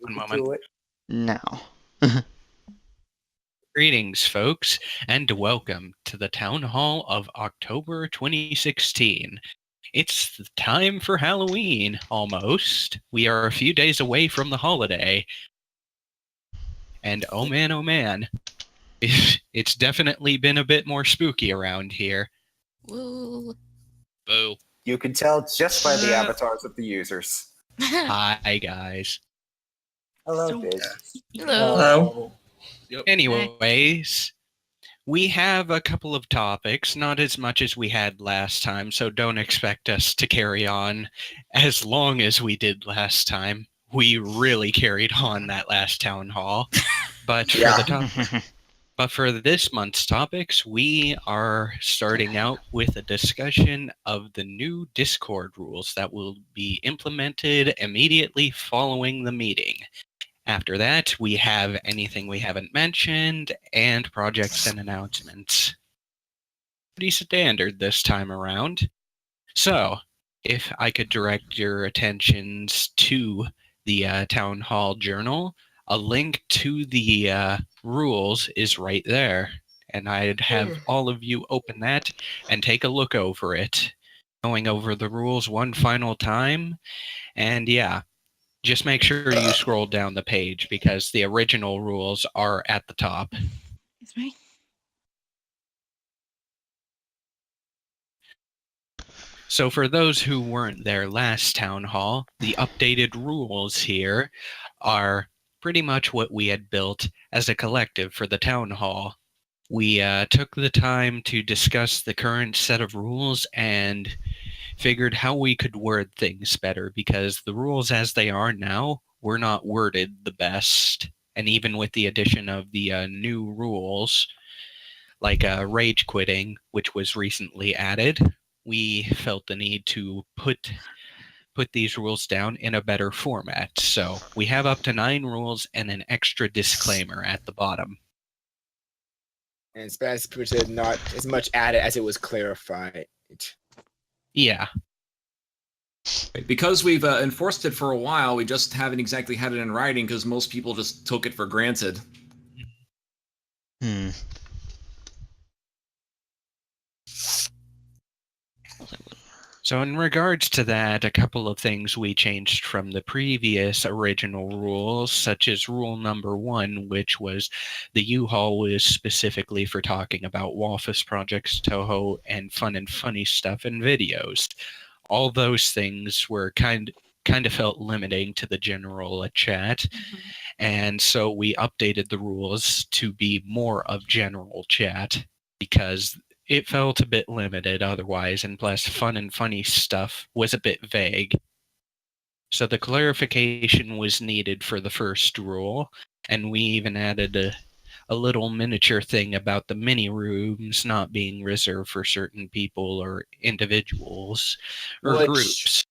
One moment. Now. Greetings, folks, and welcome to the Town Hall of October 2016. It's the time for Halloween, almost. We are a few days away from the holiday. And oh man, it's definitely been a bit more spooky around here. Woo. Boo. You can tell just by the avatars of the users. Hi, guys. Hello, Biz. Hello. Yep. Anyways, we have a couple of topics, not as much as we had last time, so don't expect us to carry on as long as we did last time. We really carried on that last town hall. But for this month's topics, we are starting out with a discussion of the new Discord rules that will be implemented immediately following the meeting. After that, we have anything we haven't mentioned and projects and announcements. Pretty standard this time around. So, if I could direct your attentions to the Town Hall Journal, a link to the rules is right there. And I'd have all of you open that and take a look over it. Going over the rules one final time. And yeah, just make sure you scroll down the page because the original rules are at the top. That's right. So for those who weren't there last town hall, the updated rules here are pretty much what we had built as a collective for the town hall. We took the time to discuss the current set of rules and figured how we could word things better because the rules as they are now were not worded the best. And even with the addition of the new rules, like rage quitting, which was recently added, we felt the need to put these rules down in a better format. So we have up to 9 rules and an extra disclaimer at the bottom. And it's best to not as much added as it was clarified. Yeah. Because we've enforced it for a while, we just haven't exactly had it in writing because most people just took it for granted. So in regards to that, a couple of things we changed from the previous original rules, such as rule number 1, which was the U-Haul was specifically for talking about Walfus projects, Toho, and fun and funny stuff and videos. All those things were kind of felt limiting to the general chat, and so we updated the rules to be more of general chat because it felt a bit limited otherwise, and plus fun and funny stuff was a bit vague. So the clarification was needed for the first rule, and we even added a little miniature thing about the mini rooms not being reserved for certain people or individuals or groups.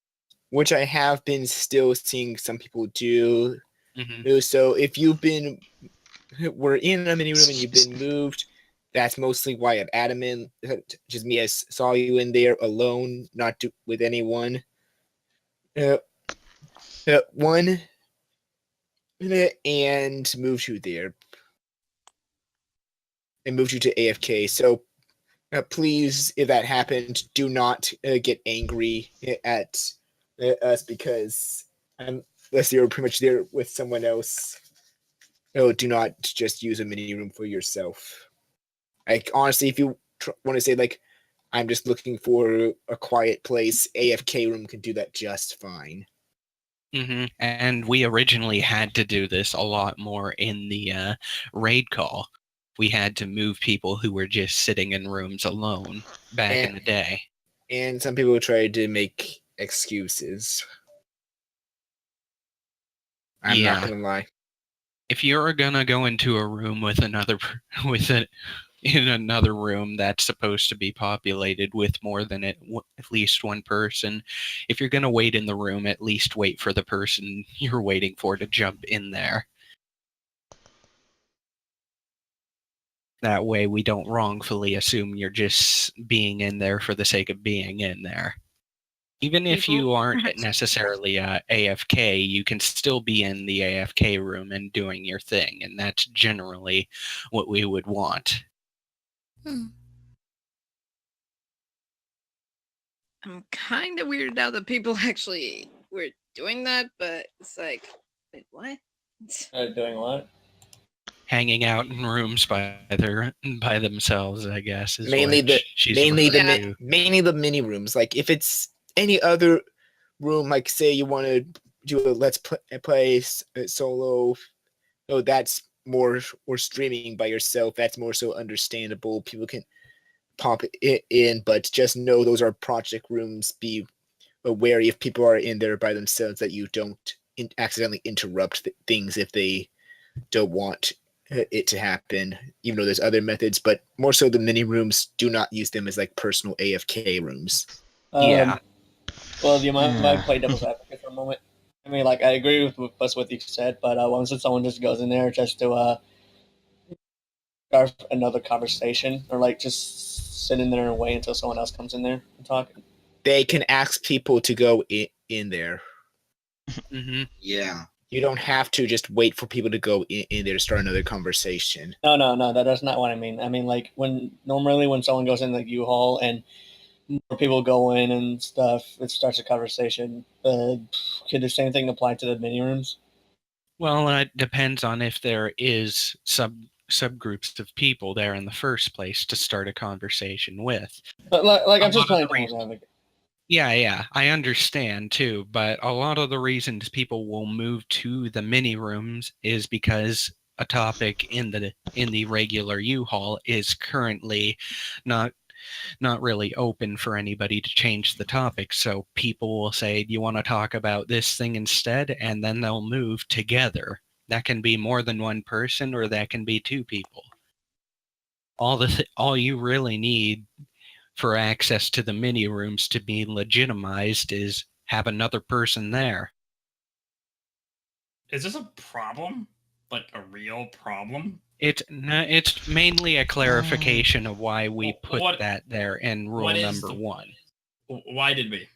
Which I have been still seeing some people do. Mm-hmm. So if we're in a mini room and you've been moved, that's mostly why I've added in. Just me, I saw you in there alone, not with anyone. One, and moved you there. And moved you to AFK. So please, if that happened, do not get angry at us because unless you're pretty much there with someone else, do not just use a mini room for yourself. Like, honestly, if you want to say, like, I'm just looking for a quiet place, AFK room can do that just fine. Mm-hmm. And we originally had to do this a lot more in the raid call. We had to move people who were just sitting in rooms alone back in the day. And some people tried to make excuses. I'm not going to lie. If you're gonna go into a room with in another room that's supposed to be populated with more than at least one person, if you're gonna wait in the room, at least wait for the person you're waiting for to jump in there. That way we don't wrongfully assume you're just being in there for the sake of being in there. Even if people, you aren't perhaps. necessarily AFK, you can still be in the AFK room and doing your thing, and that's generally what we would want. Hmm. I'm kind of weirded out that people actually were doing that, but it's like, wait, what? Doing what? Hanging out in rooms by themselves, I guess, is mainly what the she's mainly the referring mi- to. mainly the mini rooms. Like if it's any other room, like say you want to do a let's play solo, oh that's more, or streaming by yourself. That's more so understandable. People can pop it in, but just know those are project rooms. Be wary if people are in there by themselves that you don't accidentally interrupt things if they don't want it to happen, even though there's other methods, but more so the mini rooms, do not use them as like personal AFK rooms. Yeah. Well, do you mind play devil's advocate for a moment? I mean, like, I agree with what you said, but once someone just goes in there just to start another conversation, or like just sit in there and wait until someone else comes in there and talk. They can ask people to go in there. Mm-hmm. Yeah. You don't have to just wait for people to go in there to start another conversation. No, that's not what I mean. I mean, like, normally when someone goes in like U-Haul and more people go in and stuff, it starts a conversation. Could the same thing apply to the mini rooms? Well, it depends on if there is subgroups of people there in the first place to start a conversation with. But like A I'm just lot of playing the devil's advocate. Yeah, I understand too, but a lot of the reasons people will move to the mini rooms is because a topic in the regular U-Haul is currently not really open for anybody to change the topic. So people will say, "Do you want to talk about this thing instead?" And then they'll move together. That can be more than one person, or that can be two people. All you really need for access to the mini rooms to be legitimized is have another person there. Is this a problem? Like a real problem? It's mainly a clarification of why we put What- that there in rule what is number the- 1. Why did we?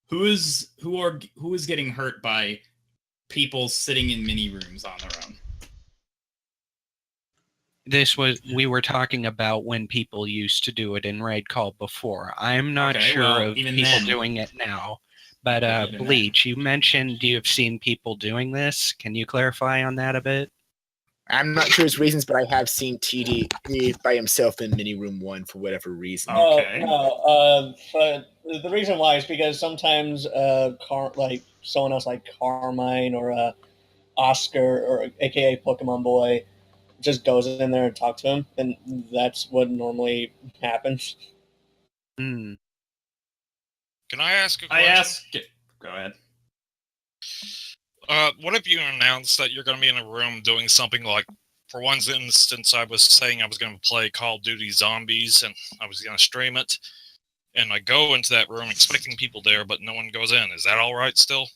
Who is getting hurt by people sitting in mini rooms on their own? We were talking about when people used to do it in raid call before. I'm not Okay, sure well, of even people then- doing it now. But Even Bleach, you mentioned you have seen people doing this. Can you clarify on that a bit? I'm not sure his reasons, but I have seen TD by himself in mini room 1 for whatever reason. Okay. But the reason why is because sometimes like someone else like Carmine or Oscar or AKA Pokemon Boy just goes in there and talks to him, and that's what normally happens. Hmm. Can I ask a I question? ask. Go ahead. What if you announce that you're going to be in a room doing something like, for one instance, I was saying I was going to play Call of Duty Zombies and I was going to stream it, and I go into that room expecting people there, but no one goes in. Is that all right still?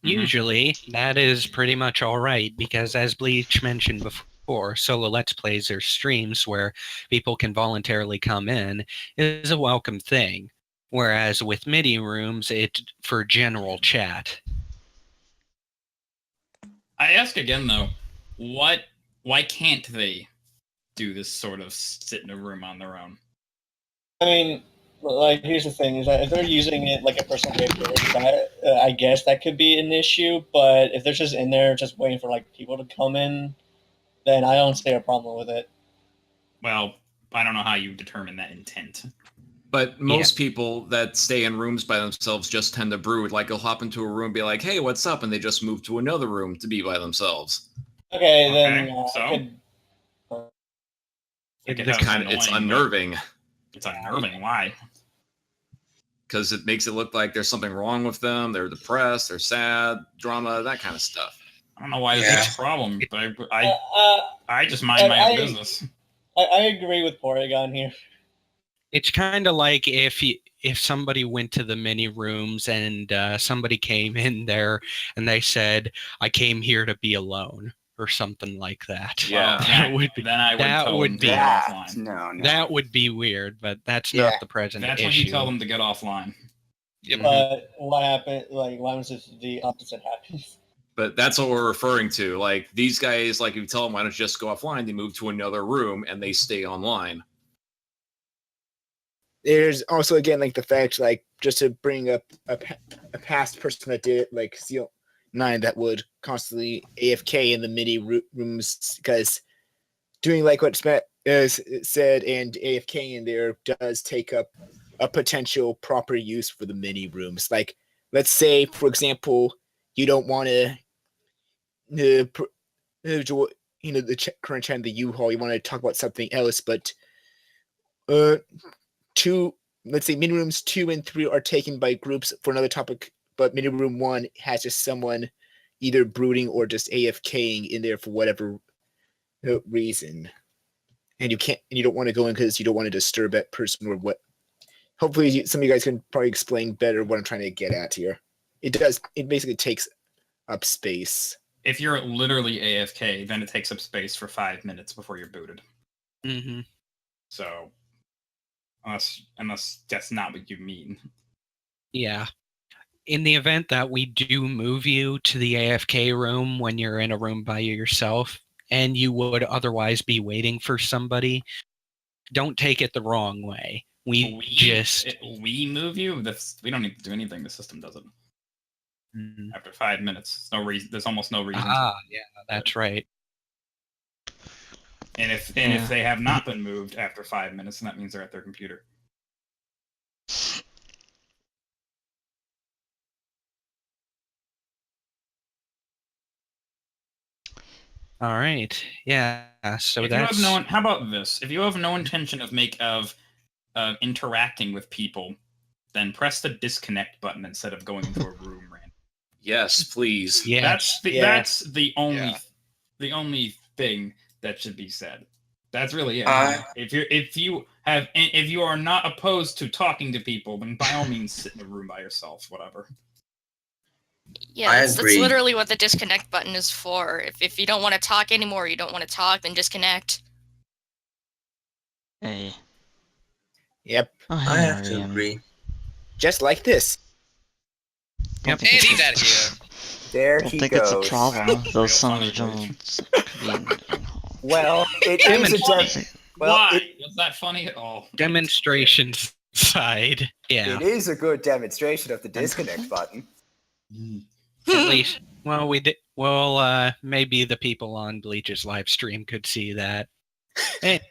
Usually, that is pretty much all right, because as Bleach mentioned before, solo Let's Plays or streams where people can voluntarily come in is a welcome thing. Whereas with mini rooms, it's for general chat. I ask again though, why can't they do this sort of sit in a room on their own? I mean, like, here's the thing: is that if they're using it like a personal favorite, I guess that could be an issue. But if they're just in there just waiting for like people to come in, then I don't see a problem with it. Well, I don't know how you determine that intent. But most people that stay in rooms by themselves just tend to brood. Like, they'll hop into a room, be like, "Hey, what's up?" and they just move to another room to be by themselves. Okay, then so? I could. Like, It's unnerving. It's unnerving. Why? Because it makes it look like there's something wrong with them. They're depressed. They're sad. Drama. That kind of stuff. I don't know why that's a problem, but I just mind my own business. I agree with Porygon here. It's kind of like if somebody went to the mini rooms and somebody came in there and they said, "I came here to be alone," or something like that. Yeah. That would be, Then I would that tell would them to be- get That, offline. no. that would be weird, but that's Yeah. not the present That's when issue. you tell them to get offline. Yep. But what happened? Like, what happens if the opposite happens? But that's what we're referring to. Like these guys, like if you tell them why don't you just go offline, they move to another room and they stay online. There's also again like the fact like just to bring up a past person that did like CO9 that would constantly AFK in the mini rooms because doing like what Smet said and AFK in there does take up a potential proper use for the mini rooms. Like let's say for example you don't want to the current trend the U-Haul you want to talk about something else but let's say mini rooms 2 and 3 are taken by groups for another topic, but mini room 1 has just someone either brooding or just AFKing in there for whatever reason, and you don't want to go in because you don't want to disturb that person or what. Hopefully, some of you guys can probably explain better what I'm trying to get at here. It basically takes up space. If you're literally AFK, then it takes up space for 5 minutes before you're booted. Mm-hmm. So, unless that's not what you mean. Yeah. In the event that we do move you to the AFK room when you're in a room by yourself and you would otherwise be waiting for somebody, don't take it the wrong way. We move you. We don't need to do anything. The system does it. Mhm. After 5 minutes, no reason. There's almost no reason. Yeah, that's right. And if they have not been moved after 5 minutes, then that means they're at their computer. All right. Yeah. So If that's you have how about this? If you have no intention of interacting with people, then press the disconnect button instead of going into a room random. Yes, please. yes. That's the only Yeah. the only thing that should be said. That's really it. If you are not opposed to talking to people, then by all means sit in a room by yourself, whatever. Yeah, that's literally what the disconnect button is for. If you don't want to talk anymore, you don't want to talk, then disconnect. Hey. Yep. Oh, I hey, have to Ariane. agree. Just like this. Don't Yep. think And it's he's a- out of here. There I don't he think goes. it's a problem. Those Real sons funny, of Jones being. Well, it Damn is a it. dem- well, Why? Was that funny at all? demonstrations side. Yeah. it is a good demonstration of the disconnect button. At least, well, we did. Well, maybe the people on Bleach's live stream could see that. Hey,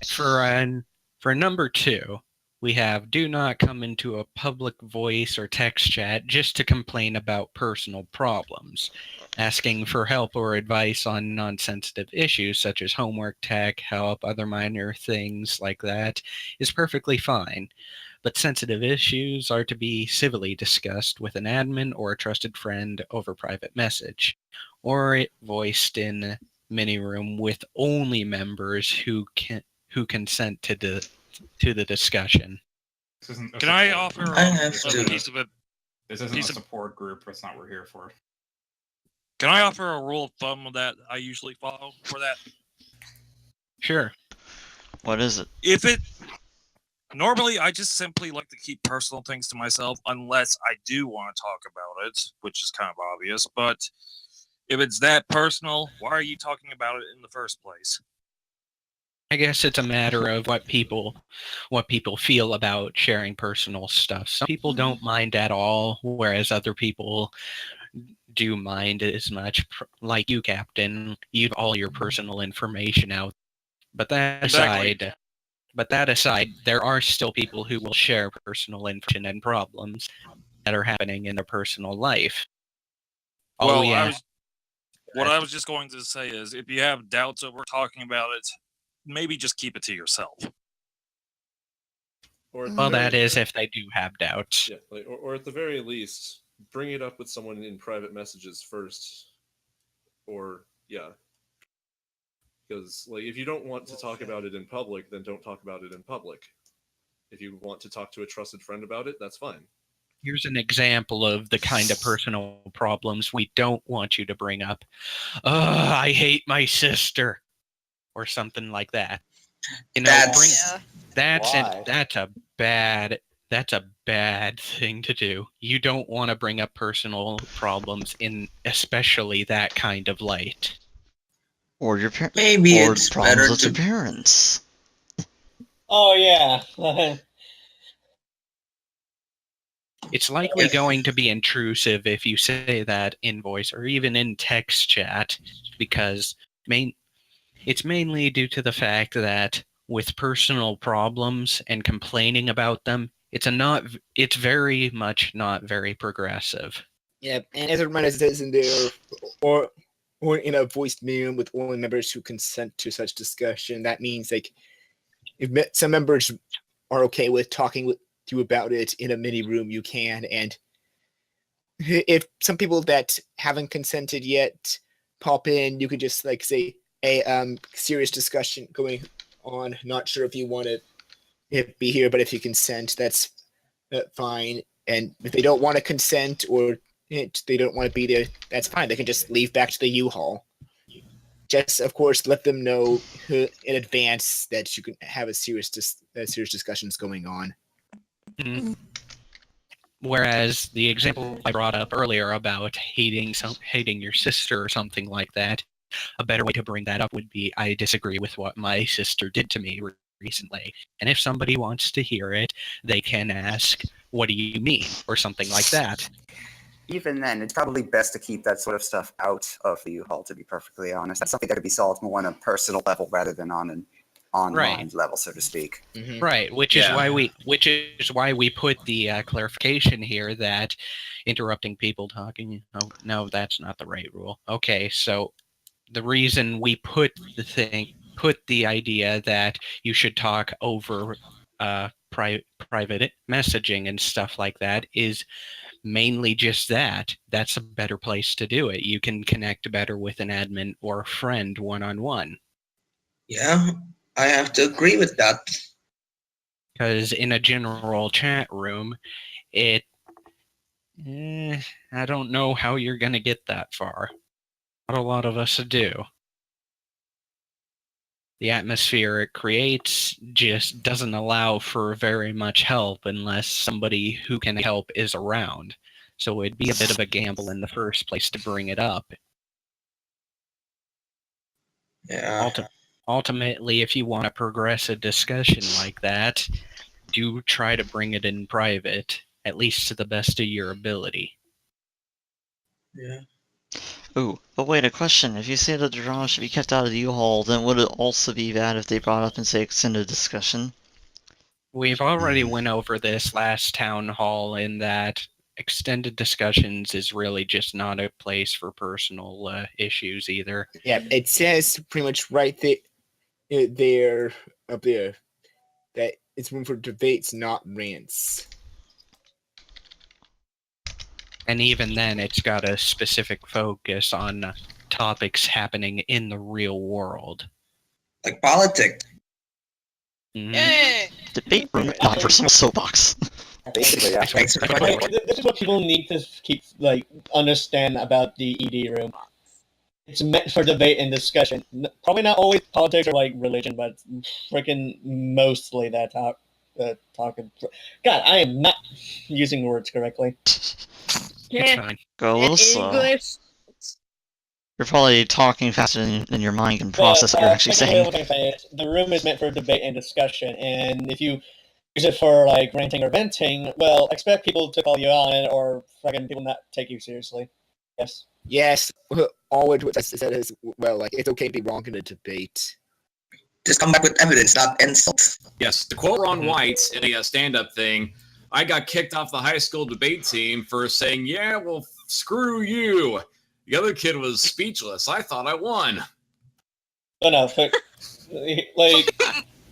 for number 2, we have do not come into a public voice or text chat just to complain about personal problems. Asking for help or advice on non-sensitive issues such as homework, tech, help, other minor things like that is perfectly fine. But sensitive issues are to be civilly discussed with an admin or a trusted friend over private message, or voiced in mini room with only members who consent to the discussion. This isn't a Can I support offer group. I have This a to- isn't piece of it? This isn't a piece of- support group. That's not what we're here for. Can I offer a rule of thumb that I usually follow for that? Sure. What is it? If it normally, I just simply like to keep personal things to myself unless I do want to talk about it, which is kind of obvious. But if it's that personal, why are you talking about it in the first place? I guess it's a matter of what people feel about sharing personal stuff. Some people don't mind at all, whereas other people do mind as much. Like you, Captain, you have all your personal information out. But that Exactly. aside, there are still people who will share personal information and problems that are happening in their personal life. Well, Oh yeah. What I was just going to say is, if you have doubts over talking about it, maybe just keep it to yourself. Or at the Well, very- that is if they do have doubts. Yeah, like, or at the very least, bring it up with someone in private messages first. Or, yeah. Because, like, if you don't want to talk about it in public, then don't talk about it in public. If you want to talk to a trusted friend about it, that's fine. Here's an example of the kind of personal problems we don't want you to bring up. I hate my sister, or something like that. You know, that's a bad thing to do. You don't want to bring up personal problems in especially that kind of light. Or your Maybe or it's problems better with to your parents. Oh yeah. It's likely going to be intrusive if you say that in voice or even in text chat, because it's mainly due to the fact that with personal problems and complaining about them, it's very much not very progressive. Yeah, and as a reminder, it says in there, or in a voiced medium with only members who consent to such discussion. That means like if some members are okay with talking with you about it in a mini room, you can. And if some people that haven't consented yet pop in, you could just like say a serious discussion going on. Not sure if you want to be here, but if you consent, that's fine. And if they don't want to consent or they don't want to be there, that's fine. They can just leave back to the U-Haul. Just, of course, let them know in advance that you can have a serious discussions going on. Mm-hmm. Whereas the example I brought up earlier about hating your sister or something like that, a better way to bring that up would be, I disagree with what my sister did to me recently. And if somebody wants to hear it, they can ask, what do you mean? Or something like that. Even then, it's probably best to keep that sort of stuff out of the U-Haul, to be perfectly honest. That's something that could be solved more on a personal level rather than on an online level, so to speak. Mm-hmm. Right, which is why we put the clarification here that interrupting people talking, no, that's not the right rule. Okay, so the reason we put the idea that you should talk over private messaging and stuff like that is mainly just that. That's a better place to do it. You can connect better with an admin or a friend one-on-one. Yeah, I have to agree with that. Because in a general chat room, I don't know how you're going to get that far. Not a lot of us do. The atmosphere it creates just doesn't allow for very much help unless somebody who can help is around. So it'd be a bit of a gamble in the first place to bring it up. Yeah. Ultimately, if you want to progress a discussion like that, do try to bring it in private, at least to the best of your ability. Yeah. Ooh, but wait, a question. If you say that the drama should be kept out of the U-Haul, then would it also be bad if they brought up and say extended discussion? We've already went over this last town hall in that extended discussions is really just not a place for personal issues either. Yeah, it says pretty much right there up there that it's room for debates, not rants. And even then, it's got a specific focus on topics happening in the real world. Like politics. Mm-hmm. Yay! Debate room, not personal soapbox. Basically, yeah. This is what people need to keep understand about the ED room. It's meant for debate and discussion. Probably not always politics or religion, but freaking mostly that talking. God, I am not using words correctly. It's fine. Go a little slow. English. You're probably talking faster than your mind can process what you're actually saying. The room is meant for debate and discussion, and if you use it for ranting or venting, well, expect people to call you on it or fucking people not take you seriously. Yes. Yes, all what I said is, well, it's okay to be wrong in a debate. Just come back with evidence, not insult. Yes, to quote Ron White in a stand-up thing, I got kicked off the high school debate team for saying, yeah, well, screw you. The other kid was speechless. I thought I won. Oh, no,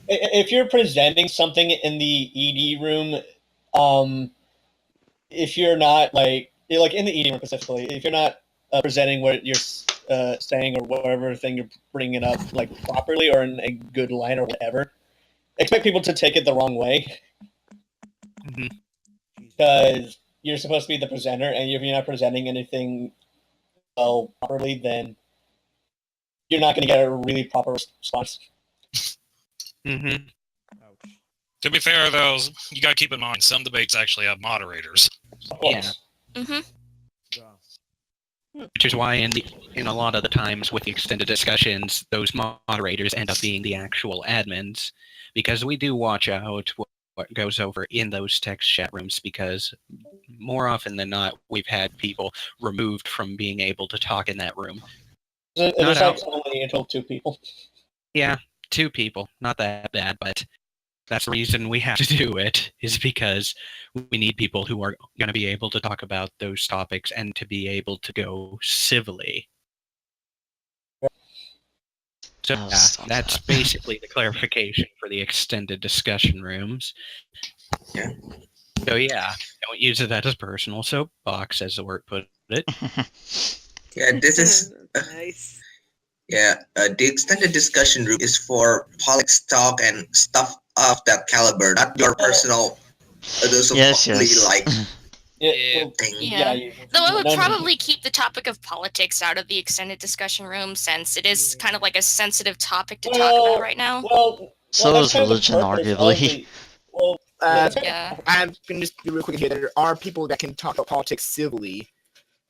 if you're presenting something in the ED room, if you're not in the ED room specifically, if you're not presenting what you're saying or whatever thing you're bringing up properly or in a good line or whatever, expect people to take it the wrong way. Mm-hmm. Because you're supposed to be the presenter, and if you're not presenting anything well properly, then you're not going to get a really proper response. Mm-hmm. To be fair, though, you got to keep in mind some debates actually have moderators. Of course. Yeah. Mm-hmm. Which is why in a lot of the times with the extended discussions, those moderators end up being the actual admins, because we do watch out what goes over in those text chat rooms, because more often than not, we've had people removed from being able to talk in that room. It's like only until 2 people. Yeah, 2 people. Not that bad, but that's the reason we have to do it, is because we need people who are going to be able to talk about those topics and to be able to go civilly. So yeah, that's basically the clarification for the extended discussion rooms. Yeah. So yeah, don't use it as a personal soapbox, as the word put it. Yeah, this is nice. Yeah, the extended discussion room is for politics talk and stuff of that caliber, not your personal. Those yes. like. Yeah. Though I would probably keep the topic of politics out of the extended discussion room, since it is kind of like a sensitive topic to talk about right now. So is religion, arguably. Yeah. I'm going to just be real quick here. There are people that can talk about politics civilly.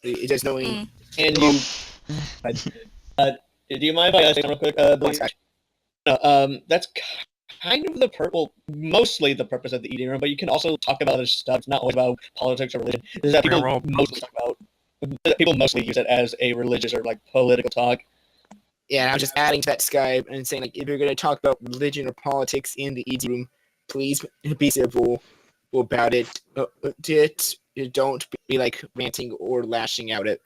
It's just knowing. And you. Do you mind if I say real quick? No, that's kind of mostly the purpose of the ED room, but you can also talk about other stuff. It's not always about politics or religion. Is that people mostly use it as a religious or like political talk. Yeah, I'm just adding to that, Skype, and saying, like, if you're going to talk about religion or politics in the ED room, please be civil about it. Don't be like ranting or lashing out at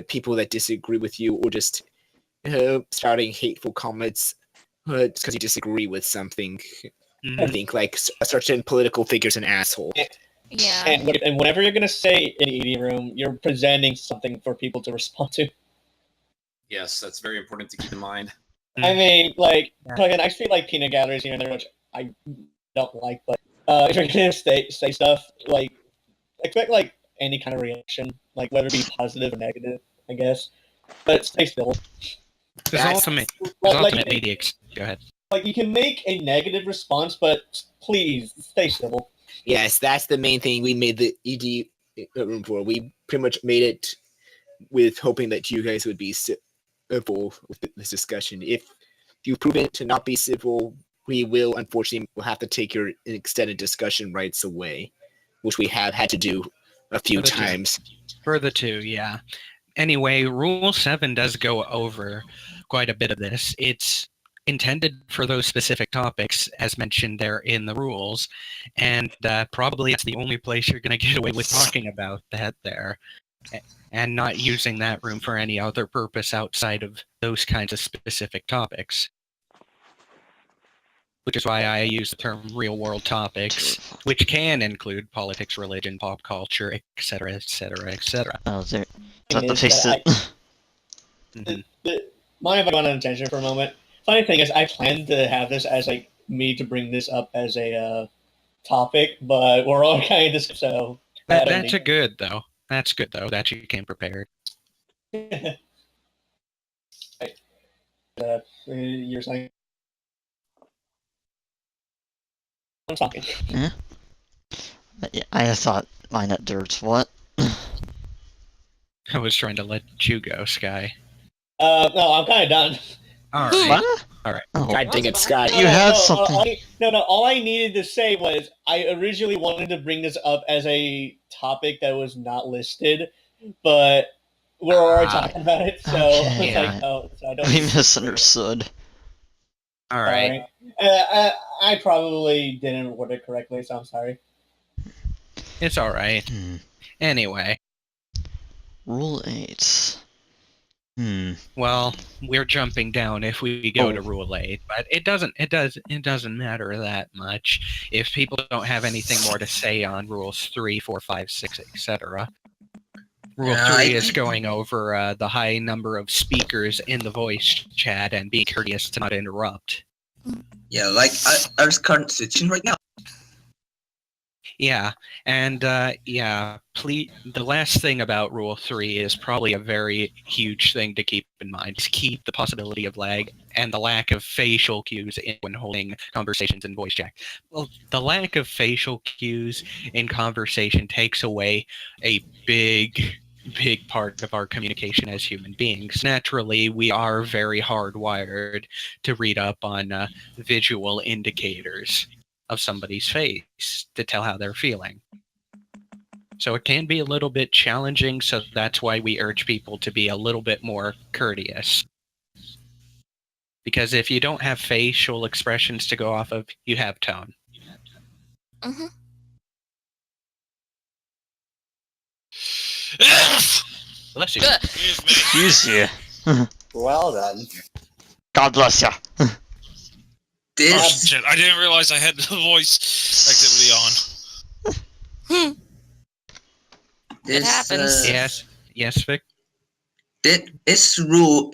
people that disagree with you, or just spouting hateful comments just because you disagree with something. I think like a certain political figure's an asshole. Yeah. And whatever you're going to say in the ED room, you're presenting something for people to respond to. Yes, that's very important to keep in mind. I mean, like I see like peanut galleries here and there, which I don't like, but if you're going to say stuff, like, expect like any kind of reaction, like whether it be positive or negative, I guess. But stay still. Ultimately, go ahead. Like, you can make a negative response, but please stay civil. Yes, that's the main thing we made the ED room for. We pretty much made it with hoping that you guys would be civil with this discussion. If you've proven to not be civil, we will unfortunately have to take your extended discussion rights away, which we have had to do a few times. For the 2, yeah. Anyway, Rule 7 does go over quite a bit of this. It's intended for those specific topics, as mentioned there in the rules, and probably it's the only place you're going to get away with talking about that there, and not using that room for any other purpose outside of those kinds of specific topics. Which is why I use the term real-world topics, which can include politics, religion, pop culture, etc., etc., etc. Oh, there. Fix it. Mind if I go on a tangent for a moment? Funny thing is, I planned to have this as like me to bring this up as a topic, but we're all kind of so. That's good though. That's good though that you came prepared. You're saying. I'm talking. Yeah. I thought mine at dirt. What? I was trying to let you go, Sky. No, I'm kind of done. All right. What? All right. Oh, God dang it, Scott. You had something. All I needed to say was I originally wanted to bring this up as a topic that was not listed, but we're already talking about it, so Okay, I was like, oh, so I don't. We misunderstood. All right. I probably didn't word it correctly, so I'm sorry. It's all right. Anyway. Rule 8. Well, we're jumping down if we go to Rule 8, but it doesn't matter that much if people don't have anything more to say on Rules 3, 4, 5, 6, etc. Rule 3 is going over the high number of speakers in the voice chat and being courteous to not interrupt. Yeah, like our current situation right now. Yeah, and please, the last thing about Rule 3 is probably a very huge thing to keep in mind. Just keep the possibility of lag and the lack of facial cues when holding conversations in voice chat. Well, the lack of facial cues in conversation takes away a big part of our communication as human beings. Naturally, we are very hardwired to read up on visual indicators of somebody's face to tell how they're feeling. So it can be a little bit challenging, so that's why we urge people to be a little bit more courteous. Because if you don't have facial expressions to go off of, you have tone. Mm-hmm. Bless you. Excuse you. Well done. God bless ya. Oh, shit, I didn't realize I had the voice activity on. It happens. Yes, Vic? This rule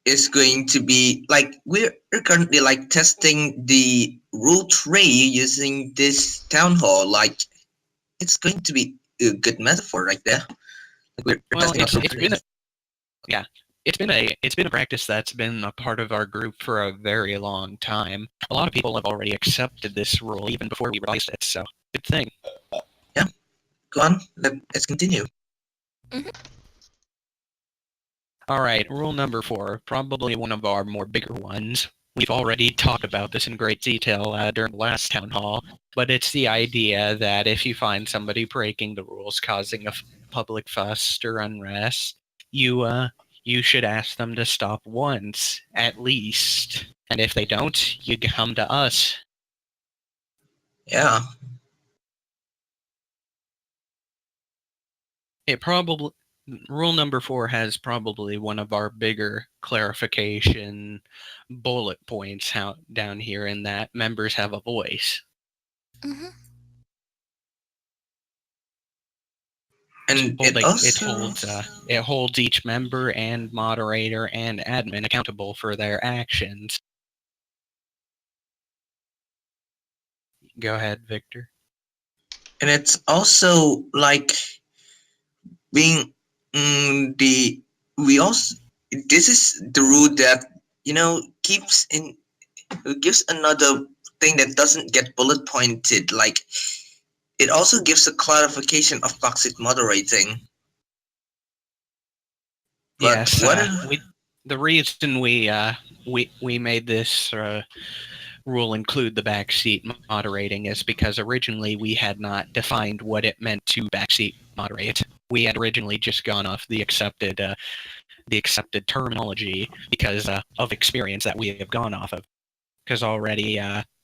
is going to be like we're currently like testing the rule 3 using this town hall. Like it's going to be a good metaphor right there. Like, Well, it's been a practice that's been a part of our group for a very long time. A lot of people have already accepted this rule even before we released it, so good thing. Yeah, go on. Let's continue. Mm-hmm. All right, rule number 4, probably one of our more bigger ones. We've already talked about this in great detail during the last town hall, but it's the idea that if you find somebody breaking the rules, causing a public fuss or unrest, you should ask them to stop once, at least. And if they don't, you come to us. Yeah. Rule number 4 has probably one of our bigger clarification bullet points down here in that members have a voice. Mm-hmm. And it holds each member and moderator and admin accountable for their actions. Go ahead, Victor. And it's also like being this is the rule that gives another thing that doesn't get bullet pointed. Like it also gives a clarification of toxic moderating. But Yes, the reason we made this rule include the backseat moderating is because originally we had not defined what it meant to backseat moderate. We had originally just gone off the accepted terminology because of experience that we have gone off of. Because already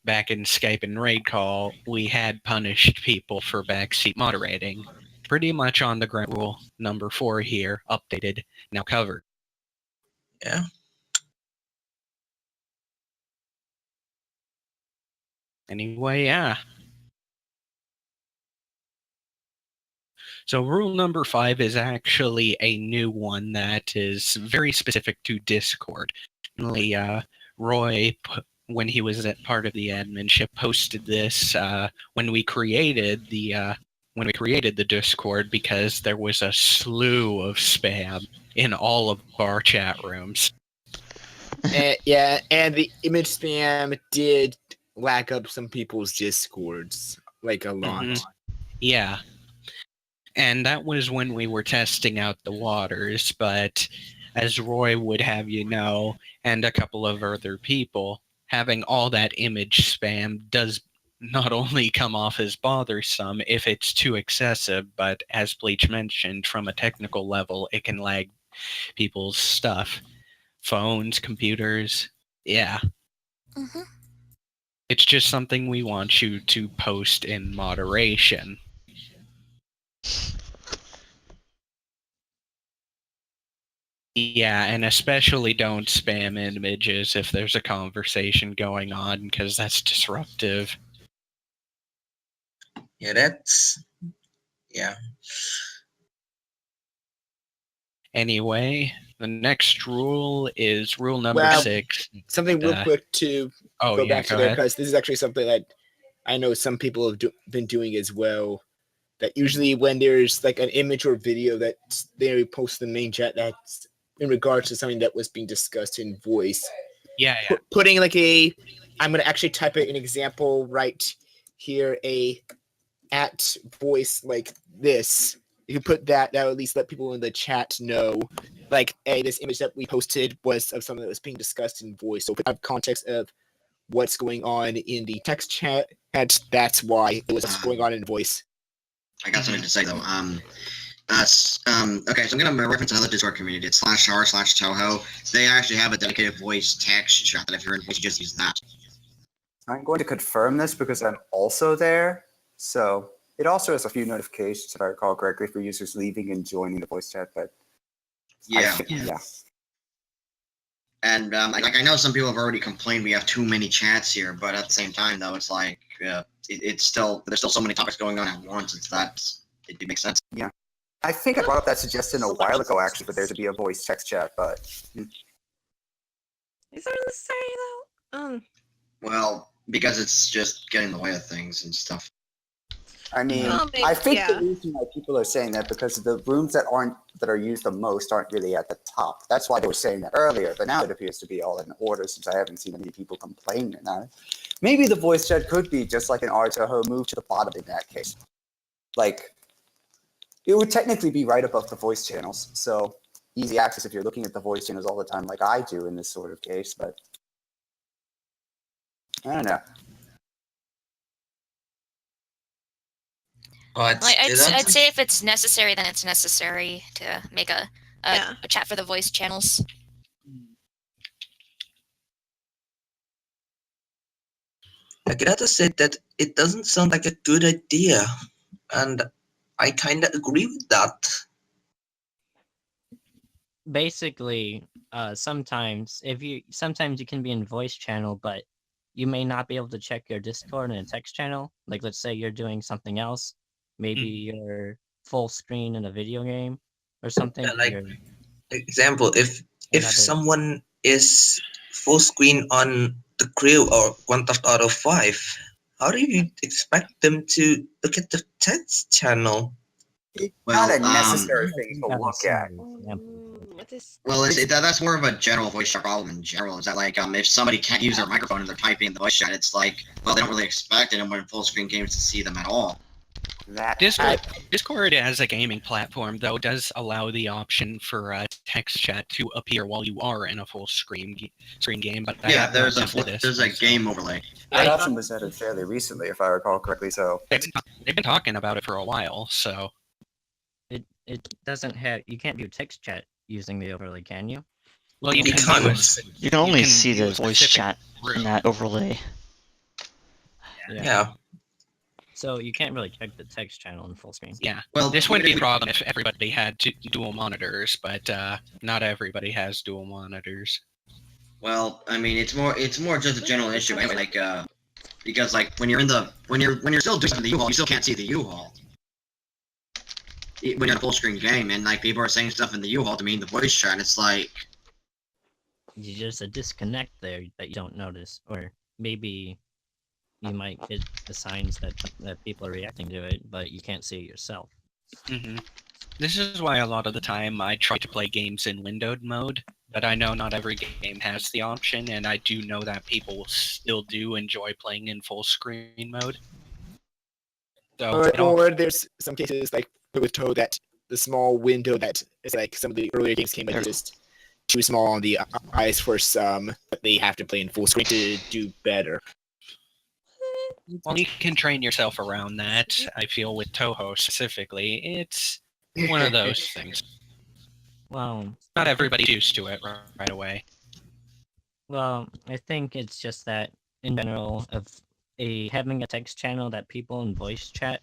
back in Skype and Raid Call, we had punished people for backseat moderating. Pretty much on the ground rule number 4 here, updated, now covered. Yeah. Anyway, yeah. So rule number 5 is actually a new one that is very specific to Discord. Roy, when he was at part of the adminship, posted this when we created the Discord because there was a slew of spam in all of our chat rooms. Yeah, and the image spam did lack up some people's Discords, like a lot. Mm-hmm. Yeah. And that was when we were testing out the waters, but as Roy would have you know, and a couple of other people, having all that image spam does not only come off as bothersome if it's too excessive, but as Bleach mentioned, from a technical level, it can lag people's stuff. Phones, computers, yeah. Mm-hmm. It's just something we want you to post in moderation. Yeah, and especially don't spam images if there's a conversation going on, because that's disruptive. Yeah. Anyway, the next rule is rule number 6. Something real quick to go back to there, because this is actually something that I know some people have been doing as well. That usually when there's like an image or video that they post in the main chat that's in regards to something that was being discussed in voice. Yeah. Putting like I'm going to actually type an example right here, at voice like this. You can put that will at least let people in the chat know, like, hey, this image that we posted was of something that was being discussed in voice. So if we have context of what's going on in the text chat, that's why it was going on in voice. I got something to say though. Okay, so I'm gonna reference another Discord community. It's /r/Toho. They actually have a dedicated voice text chat that if you're in voice, you just use that. I'm going to confirm this because I'm also there. So it also has a few notifications, if I recall correctly, for users leaving and joining the voice chat. But yeah. Yeah. And I know some people have already complained we have too many chats here, but at the same time, though, it's like there's still so many topics going on at once. It makes sense. Yeah, I think I brought up that suggestion a while ago, actually, for there to be a voice text chat, but Is that necessary though? Well, because it's just getting in the way of things and stuff. I mean, I think the reason why people are saying that because the rooms that are used the most aren't really at the top. That's why they were saying that earlier. But now it appears to be all in order since I haven't seen any people complaining about it. Maybe the voice chat could be just like an R2Ho move to the bottom in that case. Like, it would technically be right above the voice channels. So easy access if you're looking at the voice channels all the time, like I do in this sort of case. But I don't know. Like, I'd say if it's necessary, then it's necessary to make a chat for the voice channels. I gotta say that it doesn't sound like a good idea, and I kind of agree with that. Basically, sometimes you can be in voice channel, but you may not be able to check your Discord in a text channel. Like, let's say you're doing something else. Maybe you're full screen in a video game or something. Yeah, like, example, if someone is full screen on the Crew or Grand Theft Auto 5, how do you expect them to look at the text channel? Not a necessary thing to look at. Well, that's more of a general voice chat problem in general. Is that like if somebody can't use their microphone and they're typing in the voice chat, it's like, well, they don't really expect anyone in full screen games to see them at all. Discord as a gaming platform, though, does allow the option for text chat to appear while you are in a full screen game. But yeah, there's a game overlay. That option was added fairly recently, if I recall correctly. So they've been talking about it for a while. So it doesn't have. You can't do text chat using the overlay, can you? Well, you can only see the voice chat in that overlay. Yeah. So you can't really check the text channel in full screen. Yeah. Well, this wouldn't be a problem if everybody had dual monitors, but not everybody has dual monitors. Well, I mean, it's more just a general issue, anyway, like because like when you're still doing the U-Haul, you still can't see the U-Haul. When you're in a full screen game and like people are saying stuff in the U-Haul to me in the voice chat, it's like there's a disconnect there that you don't notice, or maybe you might get the signs that people are reacting to it, but you can't see it yourself. Mm-hmm. This is why a lot of the time I try to play games in windowed mode, but I know not every game has the option, and I do know that people still do enjoy playing in full screen mode. So, or there's some cases like with Toad that the small window that is like some of the earlier games came in just too small on the eyes for some, but they have to play in full screen to do better. Well, you can train yourself around that. I feel with Toho specifically, it's one of those things. Well, not everybody's used to it right away. Well, I think it's just that in general of having a text channel that people in voice chat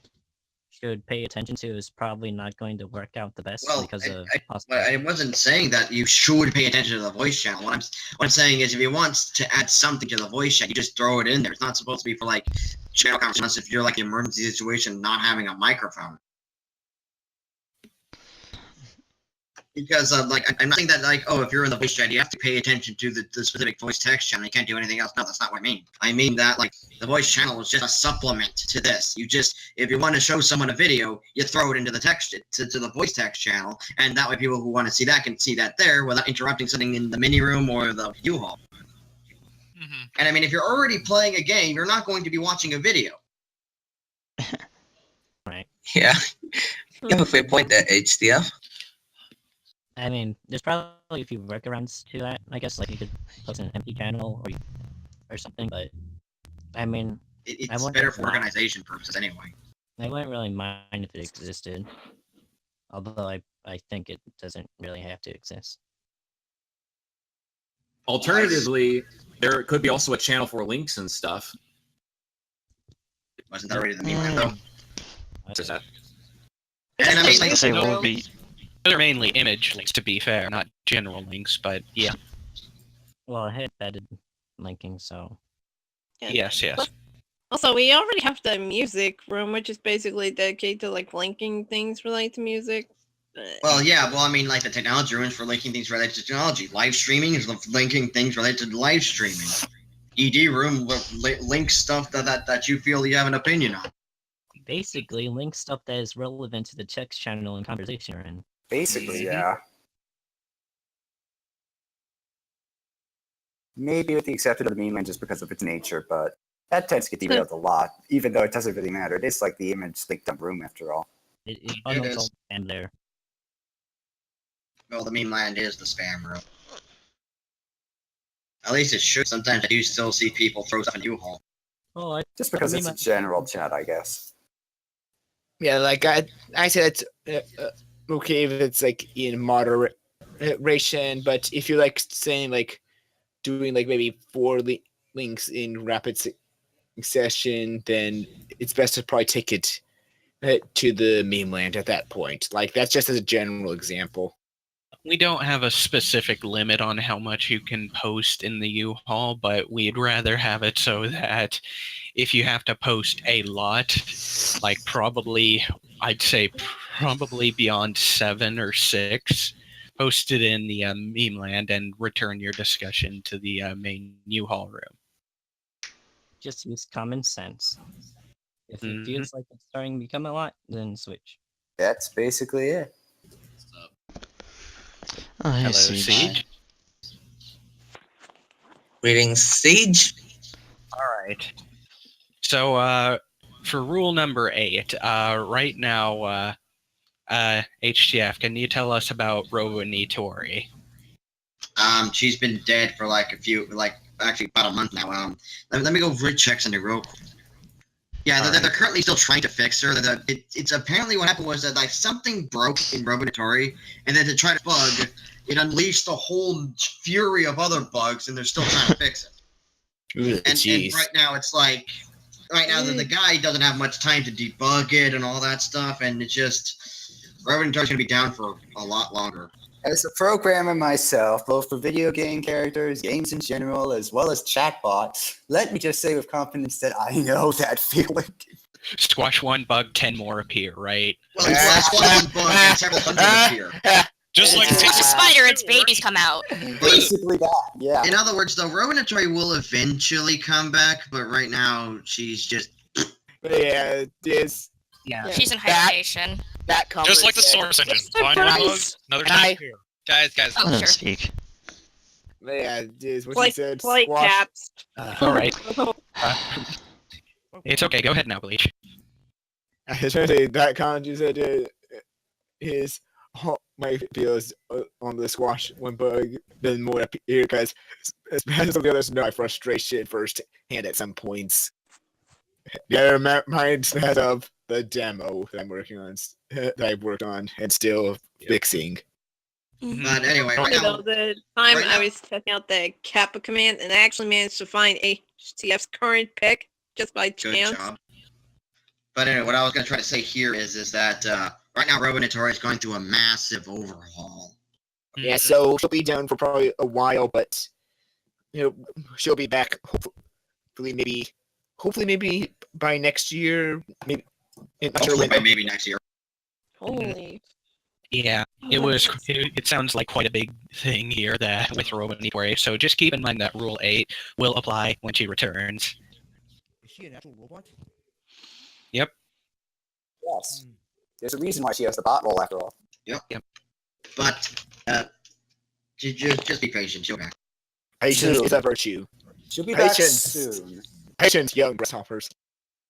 should pay attention to is probably not going to work out the best because of. I wasn't saying that you should pay attention to the voice channel. What I'm saying is, if you want to add something to the voice chat, you just throw it in there. It's not supposed to be for like channel conversations. If you're like an emergency situation, not having a microphone. Because like I'm not saying that like, oh, if you're in the voice chat you have to pay attention to the specific voice text channel, you can't do anything else. No, that's not what I mean. I mean that like the voice channel is just a supplement to this. You just, if you want to show someone a video, you throw it into the text to the voice text channel, and that way people who want to see that can see that there without interrupting something in the mini room or the U-Haul. And I mean, if you're already playing a game, you're not going to be watching a video. Right. Yeah. You have a fair point there, HDF. I mean, there's probably a few workarounds to that. I guess like you could post an empty channel or something, but I mean, It's better for organization purposes anyway. I wouldn't really mind if it existed, although I think it doesn't really have to exist. Alternatively, there could be also a channel for links and stuff. Wasn't that already the meme though? There's that. And I mean, like, say will be. They're mainly image links, to be fair, not general links, but yeah. Well, I had embedded linking, so. Yes. Also, we already have the music room, which is basically dedicated to like linking things related to music. Well, yeah. Well, I mean, like the technology rooms for linking things related to technology. Live streaming is linking things related to live streaming. ED room links stuff that you feel you have an opinion on. Basically, link stuff that is relevant to the text channel and conversation you're in. Basically, yeah. Maybe with the exception of the meme land just because of its nature, but that tends to get derailed a lot, even though it doesn't really matter. It is like the image linked up room after all. It is. And there. Well, the meme land is the spam room. At least it should. Sometimes I do still see people throw stuff in U-Haul. Oh, just because it's a general chat, I guess. Yeah, like I said, it's okay if it's like in moderation, but if you're like saying like doing like maybe 4 links in rapid succession, then it's best to probably take it to the meme land at that point. Like that's just as a general example. We don't have a specific limit on how much you can post in the U-Haul, but we'd rather have it so that if you have to post a lot, like I'd say probably beyond 7 or 6, post it in the meme land and return your discussion to the main U-Haul room. Just use common sense. If it feels like it's starting to become a lot, then switch. That's basically it. Oh, Hello, Siege. Siege. Greetings, Siege. All right. So, for rule number 8, right now, HTF, can you tell us about Robonitori? She's been dead for like actually about a month now. Let me go check something real quick. Yeah, they're currently still trying to fix her. It's apparently what happened was that like something broke in Robonitori, and then to try to bug, it unleashed the whole fury of other bugs, and they're still trying to fix it. And right now it's like, the guy doesn't have much time to debug it and all that stuff, and it's just Robonitori's gonna be down for a lot longer. As a programmer myself, both for video game characters, games in general, as well as chatbots, let me just say with confidence that I know that feeling. Squash 1 bug, 10 more appear, right? Well, it's squash 1 bug and several hundred appear. Just like Squash a spider, its babies come out. Basically that, yeah. In other words, though, Robonitori will eventually come back, but right now she's just. Yeah, Yeah. She's in hibernation. That just like the source engine. Find one bug, another time appear. Guys. Oh, Let him sure. speak. Yeah, is what she said. Like Squash. caps. All right. It's okay. Go ahead now, Bleach. I was trying to say that Kanji said his my feels on the Squash 1 bug then more up here because as bad as the others know my frustration firsthand at some points. The other reminds me of the demo that I'm working on, that I've worked on and still fixing. But anyway, right You now, know, the time I was testing out the Kappa command, and I actually managed to find HTF's current pick just by good chance. job. But anyway, what I was going to try to say here is that right now Robonitori is going through a massive overhaul. Yeah, so she'll be down for probably a while, but she'll be back hopefully maybe by next year. Maybe not sure when. Maybe next year. Holy. Yeah, it was. It sounds like quite a big thing here that with Robonitore. So just keep in mind that Rule 8 will apply when she returns. Is she an actual robot? Yep. Yes. There's a reason why she has the bot roll after all. Yep. But just be patient. She'll be back. Patience is a virtue. She'll be back Patience. soon. Patience, young grasshoppers.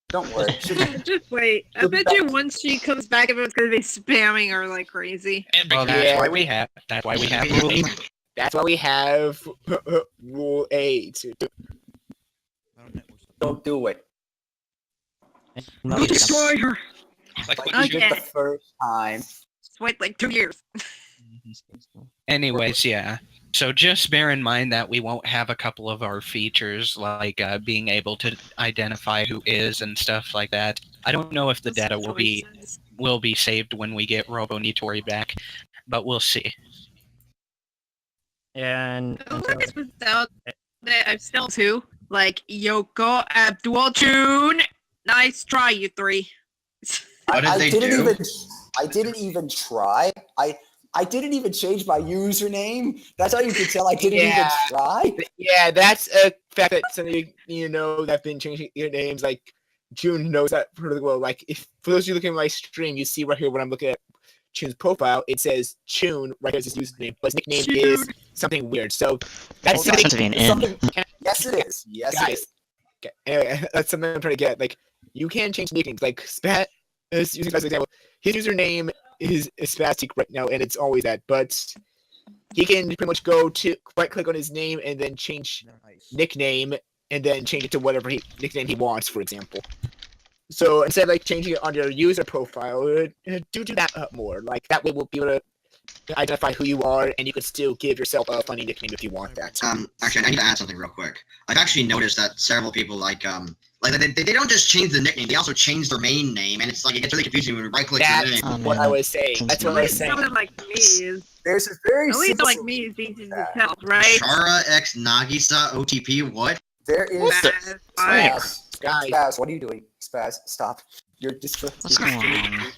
Don't worry. Just wait. I bet you once she comes back, everyone's gonna be spamming her like crazy. Well, that's why we have. That's why we have Rule 8. That's why we have Rule 8. Don't do it. Go destroy her. Like you did the first time. Just wait like 2 years. Anyways, yeah. So just bear in mind that we won't have a couple of our features like being able to identify who is and stuff like that. I don't know if the data will be saved when we get Robonitore back, but we'll see. And without that, I'm still two. Like Yoko Abdul Tune. Nice try, you three. I didn't even try. I didn't even change my username. That's how you can tell I didn't even try. Yeah, that's a fact that some of you know that have been changing your names. Like June knows that pretty well. Like if for those of you looking at my stream, you see right here when I'm looking at Chune's profile, it says Chune right as his username, but his nickname is something weird. So that's something. Yes, it is. Yes, guys, it is. Anyway, that's something I'm trying to get. Like you can change nicknames. Like Spat is using as an example. His username is Spastic right now, and it's always that. But he can pretty much go to right click on his name and then change nickname, and then change it to whatever nickname he wants, for example. So instead of like changing it on your user profile, do that more. Like that way, we'll be able to identify who you are, and you can still give yourself a funny nickname if you want that. Actually, I need to add something real quick. I've actually noticed that several people like they don't just change the nickname; they also change their main name, and it's like it gets really confusing when we right click the name. That's what I was saying. That's what I was saying. Someone like me is. There's a very at least simple like me is easy to tell, right? Shara X Nagisa OTP. What? There is Spaz, what are you doing? Spaz, stop. You're What's going on?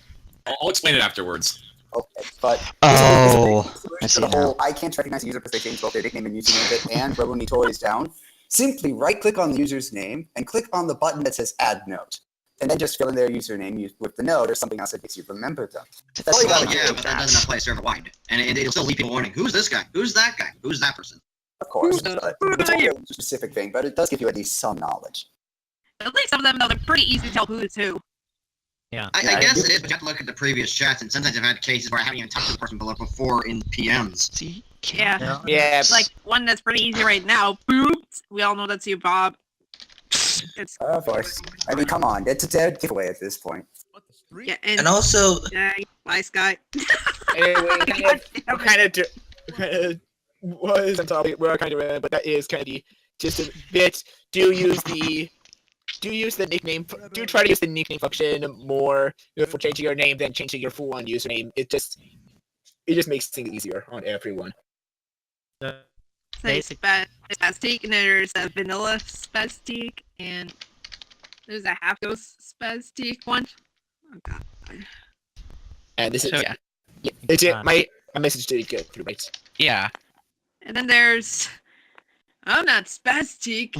I'll explain it afterwards. Okay, but I see the now. whole I can't recognize the user because they changed both their nickname and username bit, and Robonitore is down. Simply right-click on the user's name and click on the button that says Add Note, and then just fill in their username with the note or something else that makes you remember them. That's all you gotta do. But that doesn't apply server-wide, and it'll still leave people warning. Who's this guy? Who's that guy? Who's that person? Of course, but it's a whole specific thing, but it does give you at least some knowledge. At least some of them, though, they're pretty easy to tell who's who. Yeah. I guess it is, but you have to look at the previous chats, and sometimes I've had cases where I haven't even talked to the person before in PMs. See? Yeah. Yeah. Like one that's pretty easy right now. Boops. We all know that's you, Bob. It's Of course. I mean, come on. It's a dead giveaway at this point. yeah, And also, nice guy. Anyway, was on topic. We're kind of, but that is kind of just a bit. Do use the nickname. Do try to use the nickname function more for changing your name than changing your full-on username. It just makes things easier on everyone. Spastique, and there's a vanilla Spastique, and there's a half ghost Spastique one. Oh god. And this is it's it. My message did get through, right? Yeah. And then there's I'm not Spastique.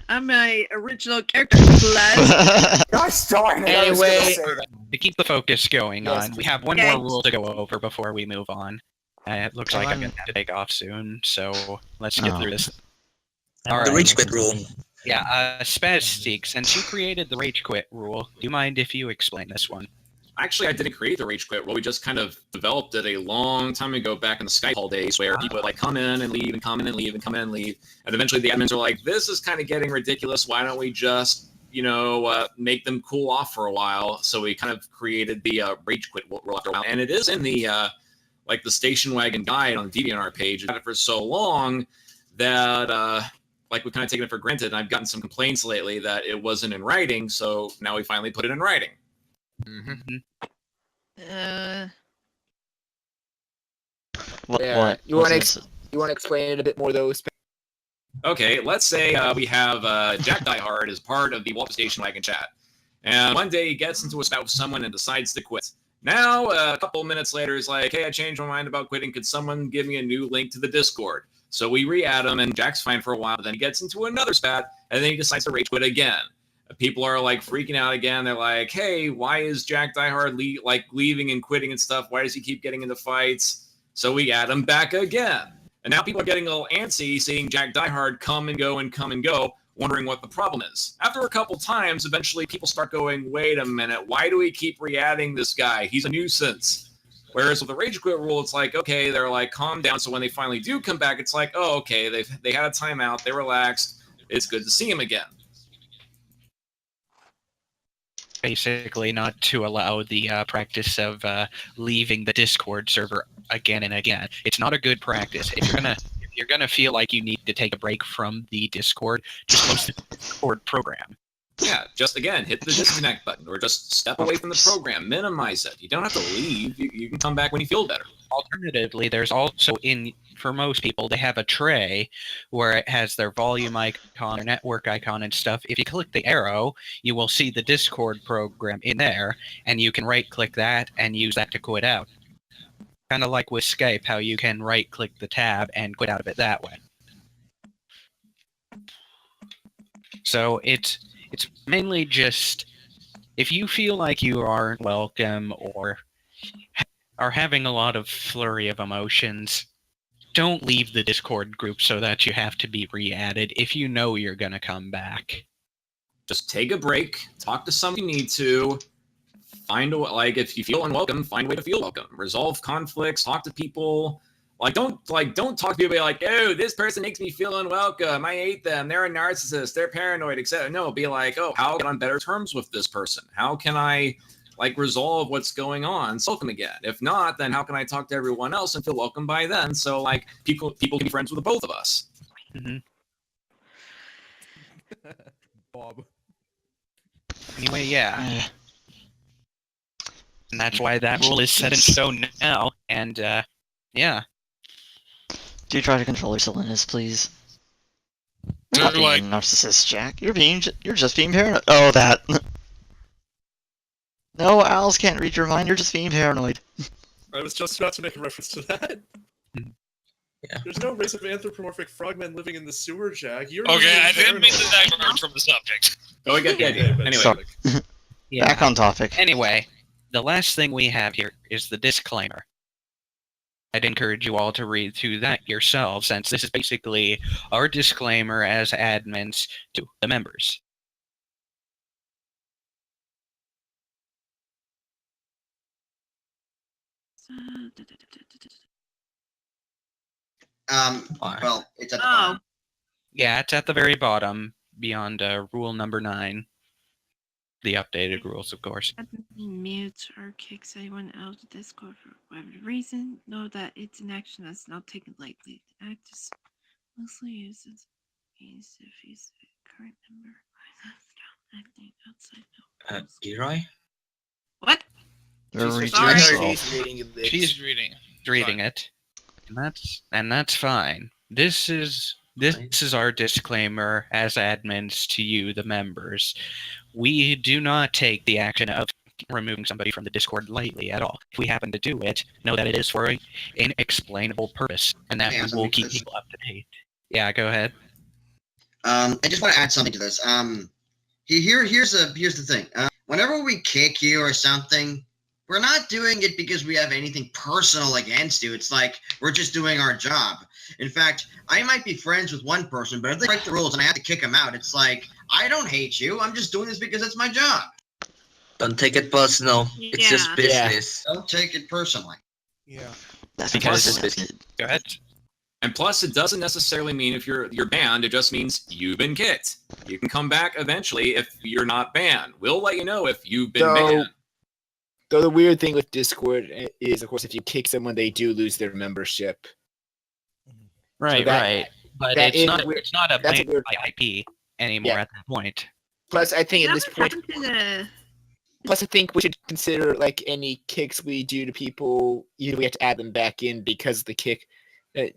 I'm my original character. Gosh darn it! Anyway, to keep the focus going Yes. on, we have one more rule to go over before we move on. It looks like I'm going to have to take off soon, so let's get through this. the rage quit rule. Yeah, Spastique, since you created the rage quit rule, do you mind if you explain this one? Actually, I didn't create the rage quit rule. We just kind of developed it a long time ago back in the Skype hall days where people would like come in and leave and come in and leave and come in and leave. And eventually the admins were like, this is kind of getting ridiculous. Why don't we just, make them cool off for a while? So we kind of created the rage quit rule after a while. And it is in the the station wagon guide on the DeviantArt page. We've had it for so long that we've kind of taken it for granted. And I've gotten some complaints lately that it wasn't in writing. So now we finally put it in writing. Mm-hmm. What? You want to explain it a bit more, though? Okay, let's say we have Jack Diehard as part of the Walter Station Wagon chat. And one day he gets into a spat with someone and decides to quit. Now, a couple minutes later, he's like, hey, I changed my mind about quitting. Could someone give me a new link to the Discord? So we re-add him, and Jack's fine for a while, but then he gets into another spat, and then he decides to rage quit again. People are like freaking out again. They're like, hey, why is Jack Diehard leaving and quitting and stuff? Why does he keep getting into fights? So we add him back again. And now people are getting a little antsy seeing Jack Diehard come and go and come and go, wondering what the problem is. After a couple times, eventually people start going, wait a minute, why do we keep re-adding this guy? He's a nuisance. Whereas with the rage quit rule, it's like, okay, they're like, calm down. So when they finally do come back, it's like, oh, okay, they had a timeout, they relaxed. It's good to see him again. Basically, not to allow the practice of leaving the Discord server again and again. It's not a good practice. If you're gonna feel like you need to take a break from the Discord, just close the Discord program. Yeah, just again, hit the disconnect button or just step away from the program, minimize it. You don't have to leave. You can come back when you feel better. Alternatively, there's also for most people, they have a tray where it has their volume icon, their network icon and stuff. If you click the arrow, you will see the Discord program in there, and you can right-click that and use that to quit out. Kind of like with Skype, how you can right-click the tab and quit out of it that way. So it's mainly just, if you feel like you aren't welcome or are having a lot of flurry of emotions, don't leave the Discord group so that you have to be re-added if you know you're going to come back. Just take a break, talk to someone you need to, find a way, if you feel unwelcome, find a way to feel welcome. Resolve conflicts, talk to people. Don't talk to people like, oh, this person makes me feel unwelcome. I hate them. They're a narcissist. They're paranoid, etc. No, be like, oh, how can I get on better terms with this person? How can I resolve what's going on? Welcome again. If not, then how can I talk to everyone else and feel welcome by then? So people can be friends with the both of us. Mm-hmm. Bob. Anyway, yeah. And that's why that rule is set in stone now. And yeah. Do try to control your silliness, please. Do You're not being a narcissist, Jack. You're just being paranoid. Oh, that. No, owls can't read your mind. You're just being paranoid. I was just about to make a reference to that. Yeah. There's no race of anthropomorphic frogmen living in the sewer, Jack. You're Okay, I didn't mean paranoid. to divert from the subject. Oh, we got the idea. Anyway. Sorry. Yeah. Back on topic. Anyway, the last thing we have here is the disclaimer. I'd encourage you all to read through that yourselves, since this is basically our disclaimer as admins to the members. Well, it's at the bottom. Yeah, it's at the very bottom, beyond rule number 9. The updated rules, of course. Mute or kicks anyone out of Discord for whatever reason. Know that it's an action that's not taken lightly. The act is mostly used as means to use the current member acting outside. Leroy? What? She's reading it. And that's fine. This is our disclaimer as admins to you, the members. We do not take the action of removing somebody from the Discord lightly at all. If we happen to do it, know that it is for an explainable purpose, and that we will keep people up to date. Yeah, go ahead. I just want to add something to this. Here's the thing. Whenever we kick you or something, we're not doing it because we have anything personal against you. It's like we're just doing our job. In fact, I might be friends with one person, but if they break the rules and I have to kick them out, it's like, I don't hate you. I'm just doing this because it's my job. Don't take it personal. It's just business. Don't take it personally. Yeah. That's because go ahead. And plus, it doesn't necessarily mean if you're banned. It just means you've been kicked. You can come back eventually if you're not banned. We'll let you know if you've been banned. Though the weird thing with Discord is, of course, if you kick someone, they do lose their membership. Right, So right. But it's not a ban by IP anymore at that point. Plus, I think at this point... Plus, I think we should consider, any kicks we do to people, either we have to add them back in because of the kick,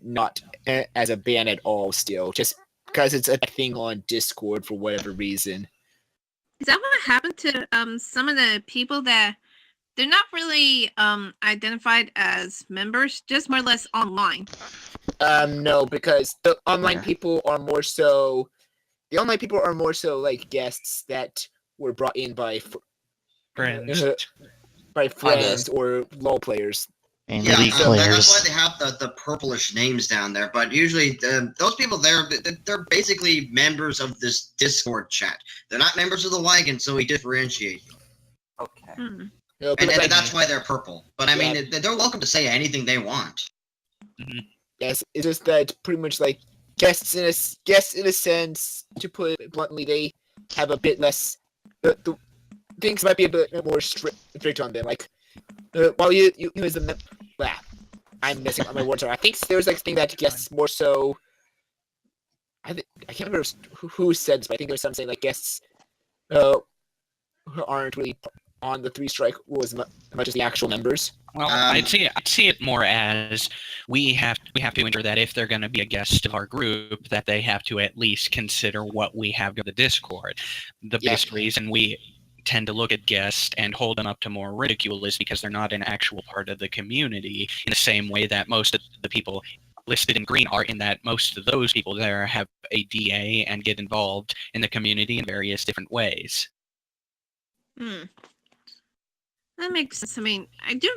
not as a ban at all still, just because it's a thing on Discord for whatever reason. Is that what happened to some of the people that they're not really identified as members, just more or less online. No, because the online people are more so. The online people are more so like guests that were brought in by friends, by friends or LoL players. And Yeah, League that's players. why they have the purplish names down there. But usually, those people they're basically members of this Discord chat. They're not members of the wagon, so we differentiate them. Okay. Hmm. And that's why they're purple. But I mean, they're welcome to say anything they want. Yes, it's just that pretty much like guests in a sense, to put it bluntly, they have a bit less. The things might be a bit more strict on them. Like while you as a I'm messing up my words. I think there's like a thing that guests more so. I can't remember who said this, but I think there was some saying like guests who aren't really on the 3 strike rule as much as the actual members. Well, I'd see it more as we have to ensure that if they're going to be a guest of our group, that they have to at least consider what we have to the Discord. The biggest reason we tend to look at guests and hold them up to more ridicule is because they're not an actual part of the community in the same way that most of the people listed in green are, in that most of those people there have a DA and get involved in the community in various different ways. That makes sense. I mean, I think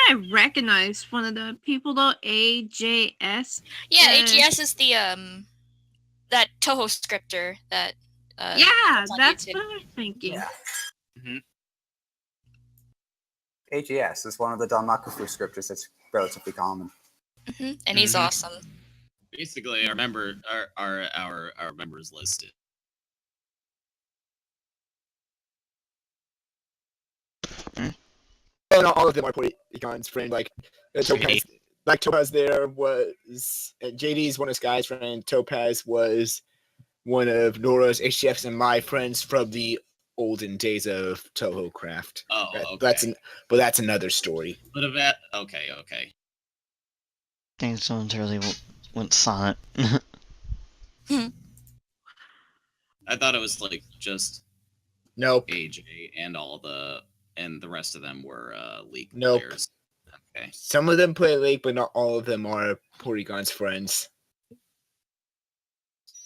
I recognize one of the people though, AJS. Yeah, AGS is the that Toho scripter that yeah, on that's YouTube. what I'm thinking. Yeah. AGS is one of the Danmakufu scriptures that's relatively common. And he's awesome. Basically, our members listed. Well, not all of them are Polygon's friend. Like Topaz there was JD's one of Sky's friend. Topaz was one of Nora's, HTF's, and my friends from the olden days of Toho Craft. Oh, okay. But that's another story. But of that, okay. Things momentarily went silent. I thought it was like just nope. AJ and and the rest of them were League nope. players. Okay. Some of them play League, but not all of them are Porygon's friends.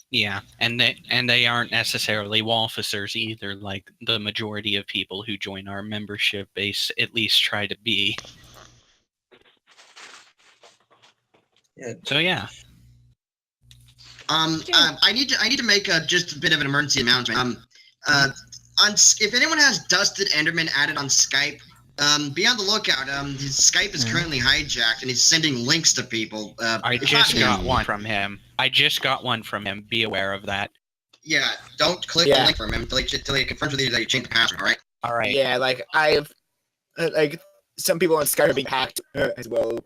Yeah, and they aren't necessarily Wolfficers either, like the majority of people who join our membership base at least try to be. Yeah. So yeah. I need to make just a bit of an emergency announcement. If anyone has Dusted Enderman added on Skype, be on the lookout. His Skype is currently hijacked, and he's sending links to people. I just got one from him. Be aware of that. Yeah, don't click the link from him until he confirms with you that you changed the password. All right. All right. Yeah, like I've some people on Skype are being hacked as well.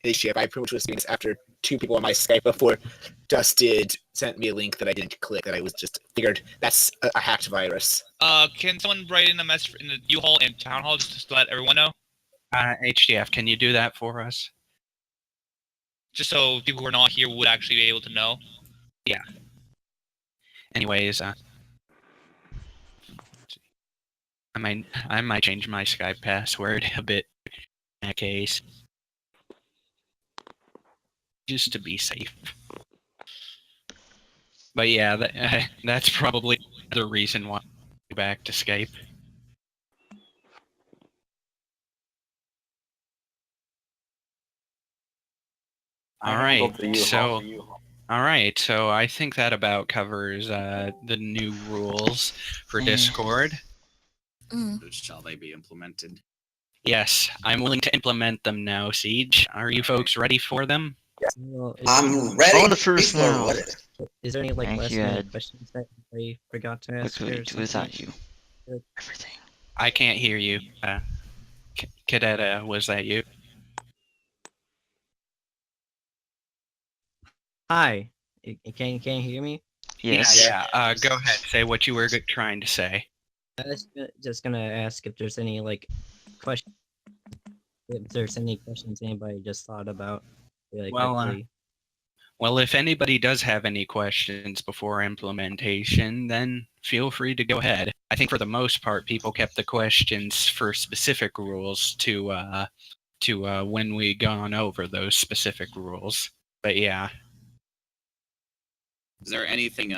HTF. I pretty much was doing this after 2 people on my Skype before Dusted sent me a link that I didn't click. That I was just figured that's a hacked virus. Can someone write in a message in the U-Haul and Town Hall just to let everyone know? HDF, can you do that for us? Just so people who are not here would actually be able to know. Yeah. Anyways, I might change my Skype password a bit in that case, just to be safe. But yeah, that's probably the reason why I'm back to Skype. All right, so I think that about covers the new rules for Discord. Shall they be implemented? Yes, I'm willing to implement them now, Siege. Are you folks ready for them? Well, I'm ready. On the first now. Is there any like Thank last you, minute Ed. questions that I forgot to ask? Wait, or without something? you. Everything. I can't hear you. Cadet, was that you? Hi, can you hear me? Yes. Yeah. Go ahead. Say what you were trying to say. I was just gonna ask if there's any like question. If there's any questions anybody just thought about. Like, Well, quickly. Well, if anybody does have any questions before implementation, then feel free to go ahead. I think for the most part, people kept the questions for specific rules to when we gone over those specific rules. But yeah. Is there anything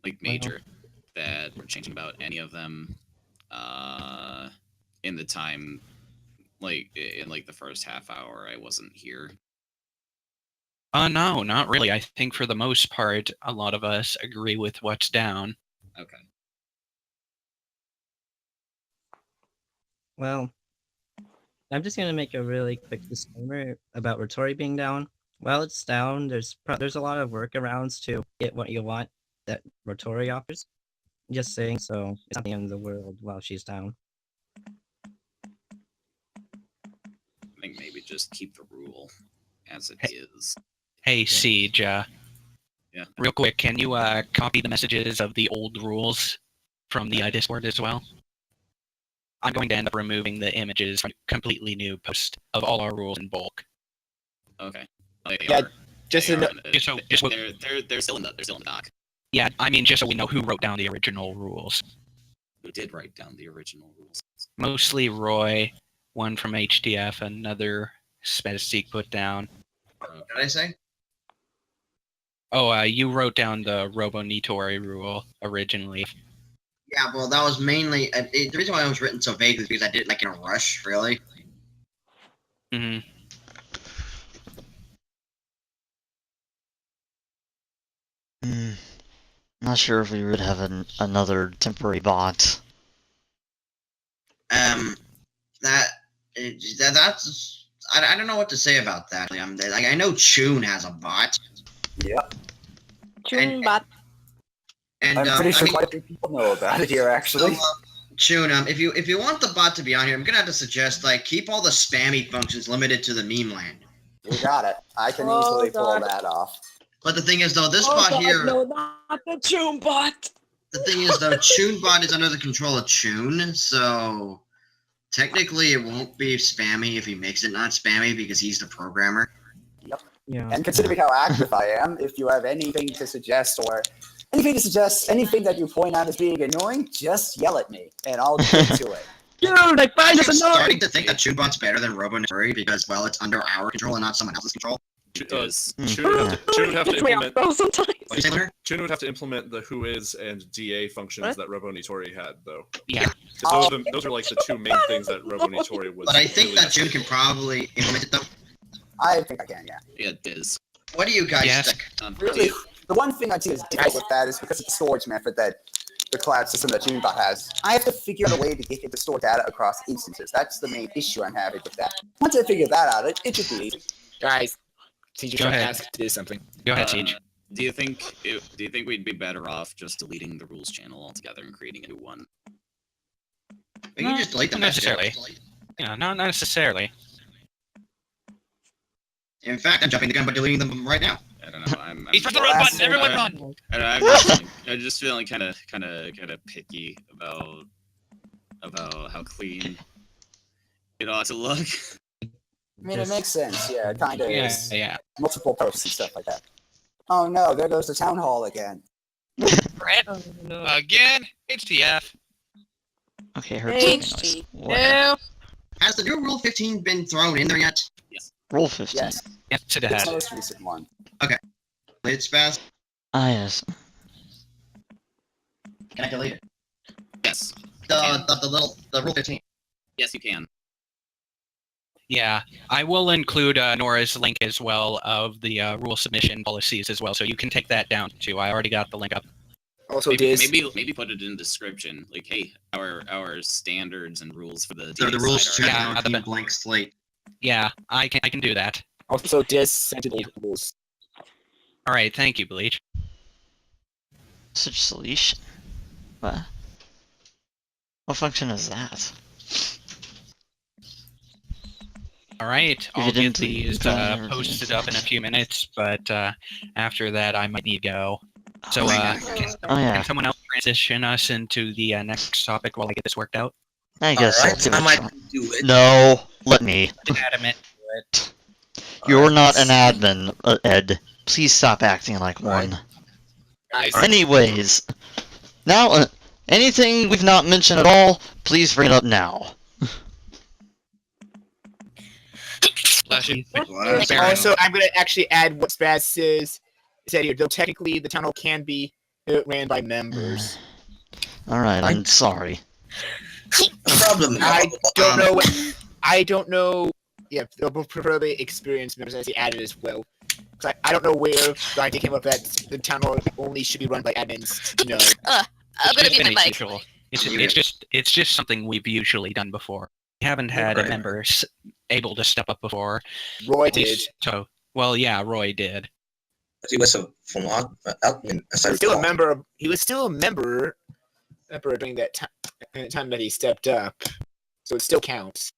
like major that we're changing about any of them in the time, like in like the first half hour I wasn't here? No, not really. I think for the most part, a lot of us agree with what's down. Okay. Well, I'm just gonna make a really quick disclaimer about Retori being down. While it's down, there's a lot of workarounds to get what you want that Retori offers. Just saying, so it's not the end of the world while she's down. I think maybe just keep the rule as it is. Hey, Siege. Yeah. Real quick, can you copy the messages of the old rules from the Discord as well? I'm going to end up removing the images from a completely new post of all our rules in bulk. Okay. Yeah, just they're so still in the doc. Yeah, I mean, just so we know who wrote down the original rules. Who did write down the original rules? Mostly Roy, one from HDF, another Spezzik put down. What did I say? Oh, you wrote down the Robonitori rule originally. Yeah, well, that was mainly the reason why it was written so vague is because I did it like in a rush, really. Mm-hmm. Not sure if we would have another temporary bot. That's I don't know what to say about that. I know Chun has a bot. Yep. Chun bot. And I'm pretty sure quite a few people know about it here, actually. So, Chun, if you want the bot to be on here, I'm gonna have to suggest keep all the spammy functions limited to the meme land. We got it. I can easily pull that off. But the thing is, though, this bot here. No, not the Chun bot. The thing is, though, Chun bot is under the control of Chun, so technically it won't be spammy if he makes it not spammy because he's the programmer. Yep. Yeah. And considering how active I am, if you have anything to suggest anything that you point out as being annoying, just yell at me, and I'll get to it. Dude, I find this I'm annoying. starting to think that Chunbot's better than Robonotori because, well, it's under our control and not someone else's control. Chun would have to implement. Chun would have to implement the whois and DA functions that Robonitori had, though. Yeah. Those are like the two main things that Robonitori was. But I think really that Chun can probably implement it, though. I think I can, yeah. Yeah, it is. What do you guys think? Really, the one thing I see is difficult with that is because of the storage method that the cloud system that Junebot has. I have to figure out a way to get it to store data across instances. That's the main issue I'm having with that. Once I figure that out, it should be easy. Guys, Siege, Go ahead. ask to do something. Go ahead, Siege. Do you think we'd be better off just deleting the rules channel altogether and creating a new one? You can just delete them. Not necessarily. Yeah, not necessarily. In fact, I'm jumping the gun by deleting them right now. I don't know. I'm He's pressed the wrong button. Everyone run. I'm just feeling kind of picky about how clean it ought to look. I mean, it makes sense. Yeah, it kind of is. Yeah. Multiple posts and stuff like that. Oh no, there goes the town hall again. Again, HTF. Okay, her No. Has the new Rule 15 been thrown in there yet? Yes. Rule 15. Yes. Yes, it It's has. the most recent one. Okay. Delete spaz. Ah, yes. Can I delete it? Yes. The Rule 15. Yes, you can. Yeah, I will include Nora's link as well of the rule submission policies as well, so you can take that down too. I already got the link up. Also, maybe put it in the description, like, hey, our standards and rules for the So the rules side are- check on blank slate. Yeah, I can do that. Also, sent old rules. All right, thank you, Bleach. Such solution. What? What function is that? All right, I'll you get didn't these delete posted up in a few minutes, but after that I might need to go. So can someone else transition us into the next topic while I get this worked out? I guess Alright, I might do it. No, let me. Adamant. You're not an admin, Ed. Please stop acting like one. Anyways, now, anything we've not mentioned at all, please bring it up now. Also, I'm going to actually add what Spaz said here. Though technically, the town hall can be ran by members. Alright, I'm sorry. Problem. I don't know. Yeah, they'll preferably experienced members as he added as well. I don't know where the idea came up that the town hall only should be run by admins. No. I'm gonna mute my mic. Usual. It's just something we've usually done before. We haven't had a member able to step up before. Roy did. So, well, yeah, Roy did. He was from admin. He was still a member during that time that he stepped up, so it still counts.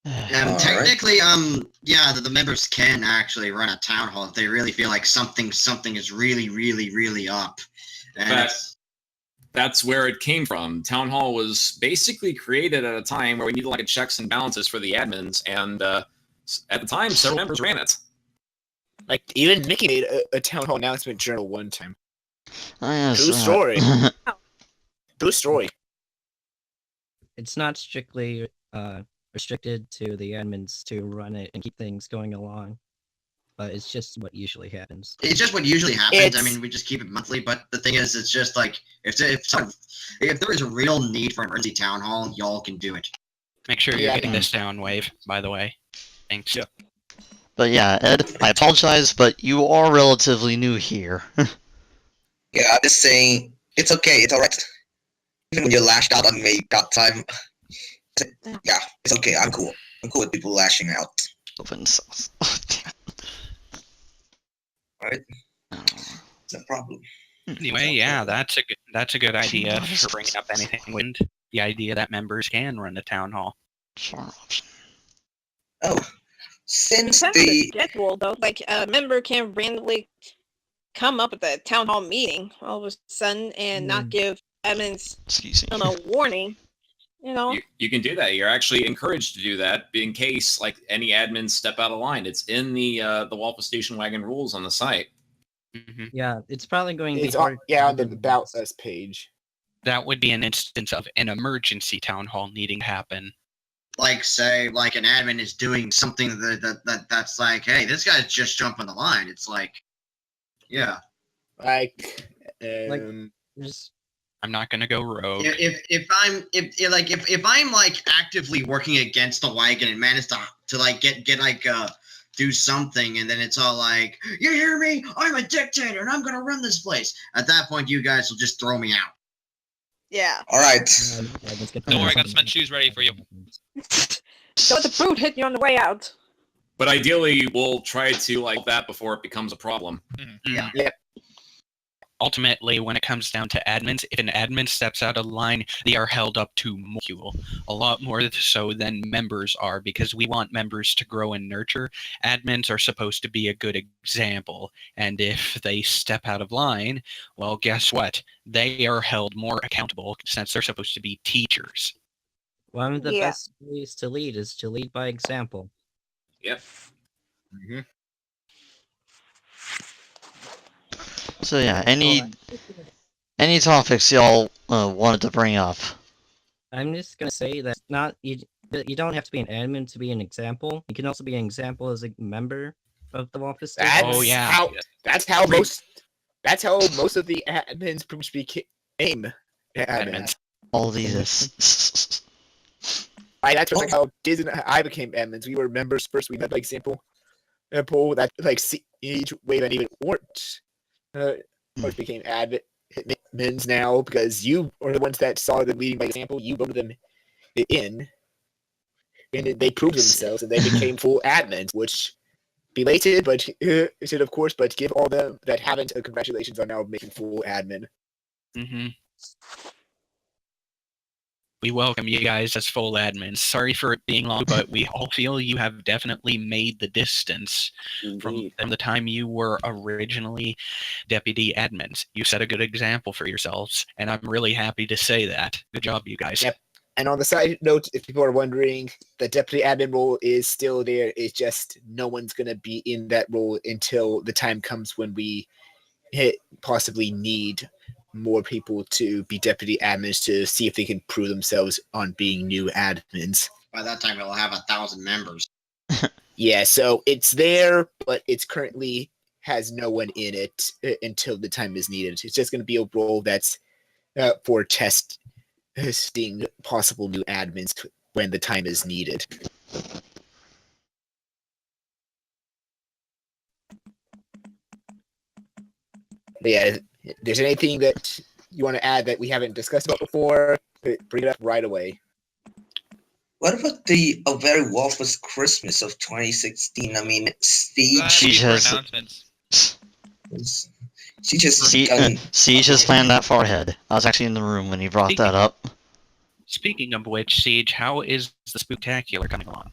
Technically, yeah, the members can actually run a town hall if they really feel like something is really up. And That's where it came from. Town hall was basically created at a time where we needed like a checks and balances for the admins, and at the time, several members ran it. Like even Mickey made a town hall announcement journal one time. Oh, yes, True story. True story. It's not strictly restricted to the admins to run it and keep things going along, but it's just what usually happens. It's just what usually happens. I mean, we just keep it monthly, but the thing is, it's just like if there is a real need for an emergency town hall, y'all can do it. Make sure you're getting this down, Wave, by the way. Thanks. Yeah. But yeah, Ed, I apologize, but you are relatively new here. Yeah, I'm just saying, it's okay, it's alright. Even when you lashed out on me that time, yeah, it's okay, I'm cool. I'm cool with people lashing out. Open source. Alright? No problem. Anyway, yeah, that's a good idea for bringing up anything wind. The idea that members can run the town hall. Oh, since Depends on the schedule, though, like a member can randomly come up at the town hall meeting all of a sudden and not give admins a warning. You know, you can do that. You're actually encouraged to do that in case like any admins step out of line. It's in the Waffle Station Wagon rules on the site. Mm-hmm. Yeah, it's probably going to be It's hard. on the About Us page. That would be an instance of an emergency town hall needing to happen. Like, say, like an admin is doing something that's like, hey, this guy's just jumping the line. It's like, yeah. Like just I'm not gonna go rogue. If I'm like actively working against the wagon and manage to like get like do something, and then it's all like, you hear me? I'm a dictator and I'm gonna run this place. At that point, you guys will just throw me out. yeah. Alright. Don't worry, I got cement shoes ready for you. Don't let the brute hit you on the way out. But ideally, we'll try to like that before it becomes a problem. Yeah. Ultimately, when it comes down to admins, if an admin steps out of line, they are held up to a lot more so than members are, because we want members to grow and nurture. Admins are supposed to be a good example, and if they step out of line, well, guess what? They are held more accountable since they're supposed to be teachers. One of the best ways to lead is to lead by example. Yep. Mm-hmm. So yeah, any topics y'all wanted to bring up? I'm just gonna say that you don't have to be an admin to be an example. You can also be an example as a member of the Waffle Station. That's how most of the admins pretty much became admins. All these. That's like how Diz and I became admins. We were members first. We had like example poll that like each wave and even weren't. Became admins now because you are the ones that saw them leading by example. You voted them in, and they proved themselves, and they became full admins. Which belated, but of course, but give all them that haven't congratulations on now making full admin. Mm-hmm. We welcome you guys as full admins. Sorry for it being long, but we all feel you have definitely made the distance from the time you were originally deputy admins. You set a good example for yourselves, and I'm really happy to say that. Good job, you guys. Yep. And on the side note, if people are wondering, the deputy admin role is still there. It's just no one's going to be in that role until the time comes when we possibly need more people to be deputy admins to see if they can prove themselves on being new admins. By that time, we'll have 1,000 members. Yeah, so it's there, but it's currently has no one in it until the time is needed. It's just going to be a role that's for testing possible new admins when the time is needed. But yeah, if there's anything that you want to add that we haven't discussed about before, bring it up right away. What about the A Very Waffles Christmas of 2016? I mean, Siege. Siege has Siege has planned that far ahead. I was actually in the room when he brought that up. Speaking of which, Siege, how is the Spooktacular coming along?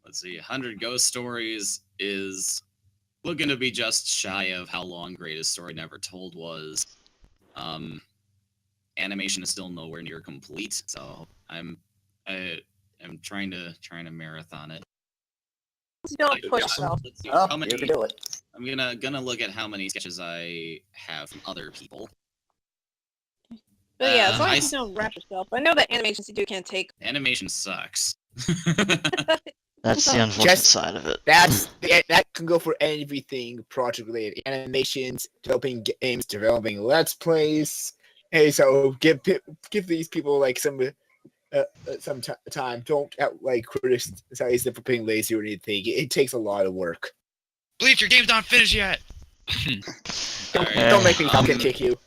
Let's see. 100 Ghost Stories is looking to be just shy of how long Greatest Story Never Told was. Animation is still nowhere near complete, so I'm trying to marathon it. Don't push yourself. How many, you can do it. I'm gonna look at how many sketches I have from other people. But yeah, as long as you don't wrap yourself. I know that Animation Studio can take. Animation sucks. That's the unfortunate side of it. That can go for everything project related. Animations, developing games, developing Let's Plays. Hey, so give these people like some time. Don't criticize them for being lazy or anything. It takes a lot of work. Bleach, your game's not finished yet. Don't make me fucking kick you.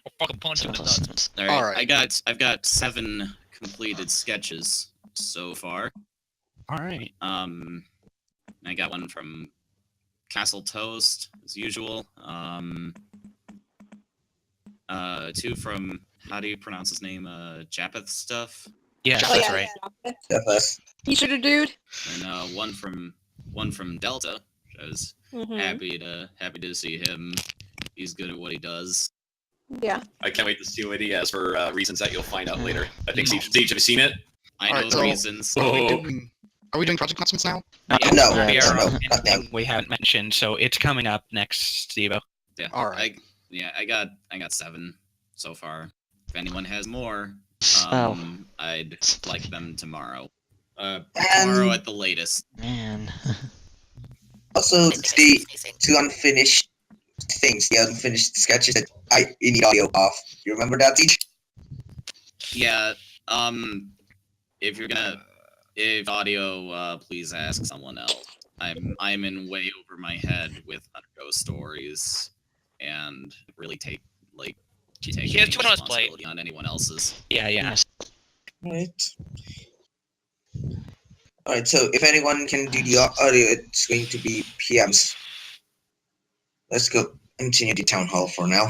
I'll fucking punch you in the nuts. All right. I've got 7 completed sketches so far. All right. I got one from Castle Toast as usual. 2 from, how do you pronounce his name? Japheth stuff. Yeah, Oh, that's yeah, right. Japheth. T-shirt dude. And one from Delta. I was happy to see him. He's good at what he does. Yeah. I can't wait to see what he has for reasons that you'll find out later. I think Siege, have you seen it? I know the reasons. Are we doing project announcements now? No. We haven't mentioned, so it's coming up next, Steve-O. Yeah. All right. I got 7 so far. If anyone has more, I'd like them tomorrow. Tomorrow at the latest. Man. Also, the 2 unfinished things, the unfinished sketches that I need audio off. You remember that, Siege? Yeah. If audio, please ask someone else. I'm in way over my head with Ghost Stories, and really take He has too much on his plate. responsibility on anyone else's. Yeah. Alright, so if anyone can do the audio, it's going to be PMs. Let's go continue the town hall for now.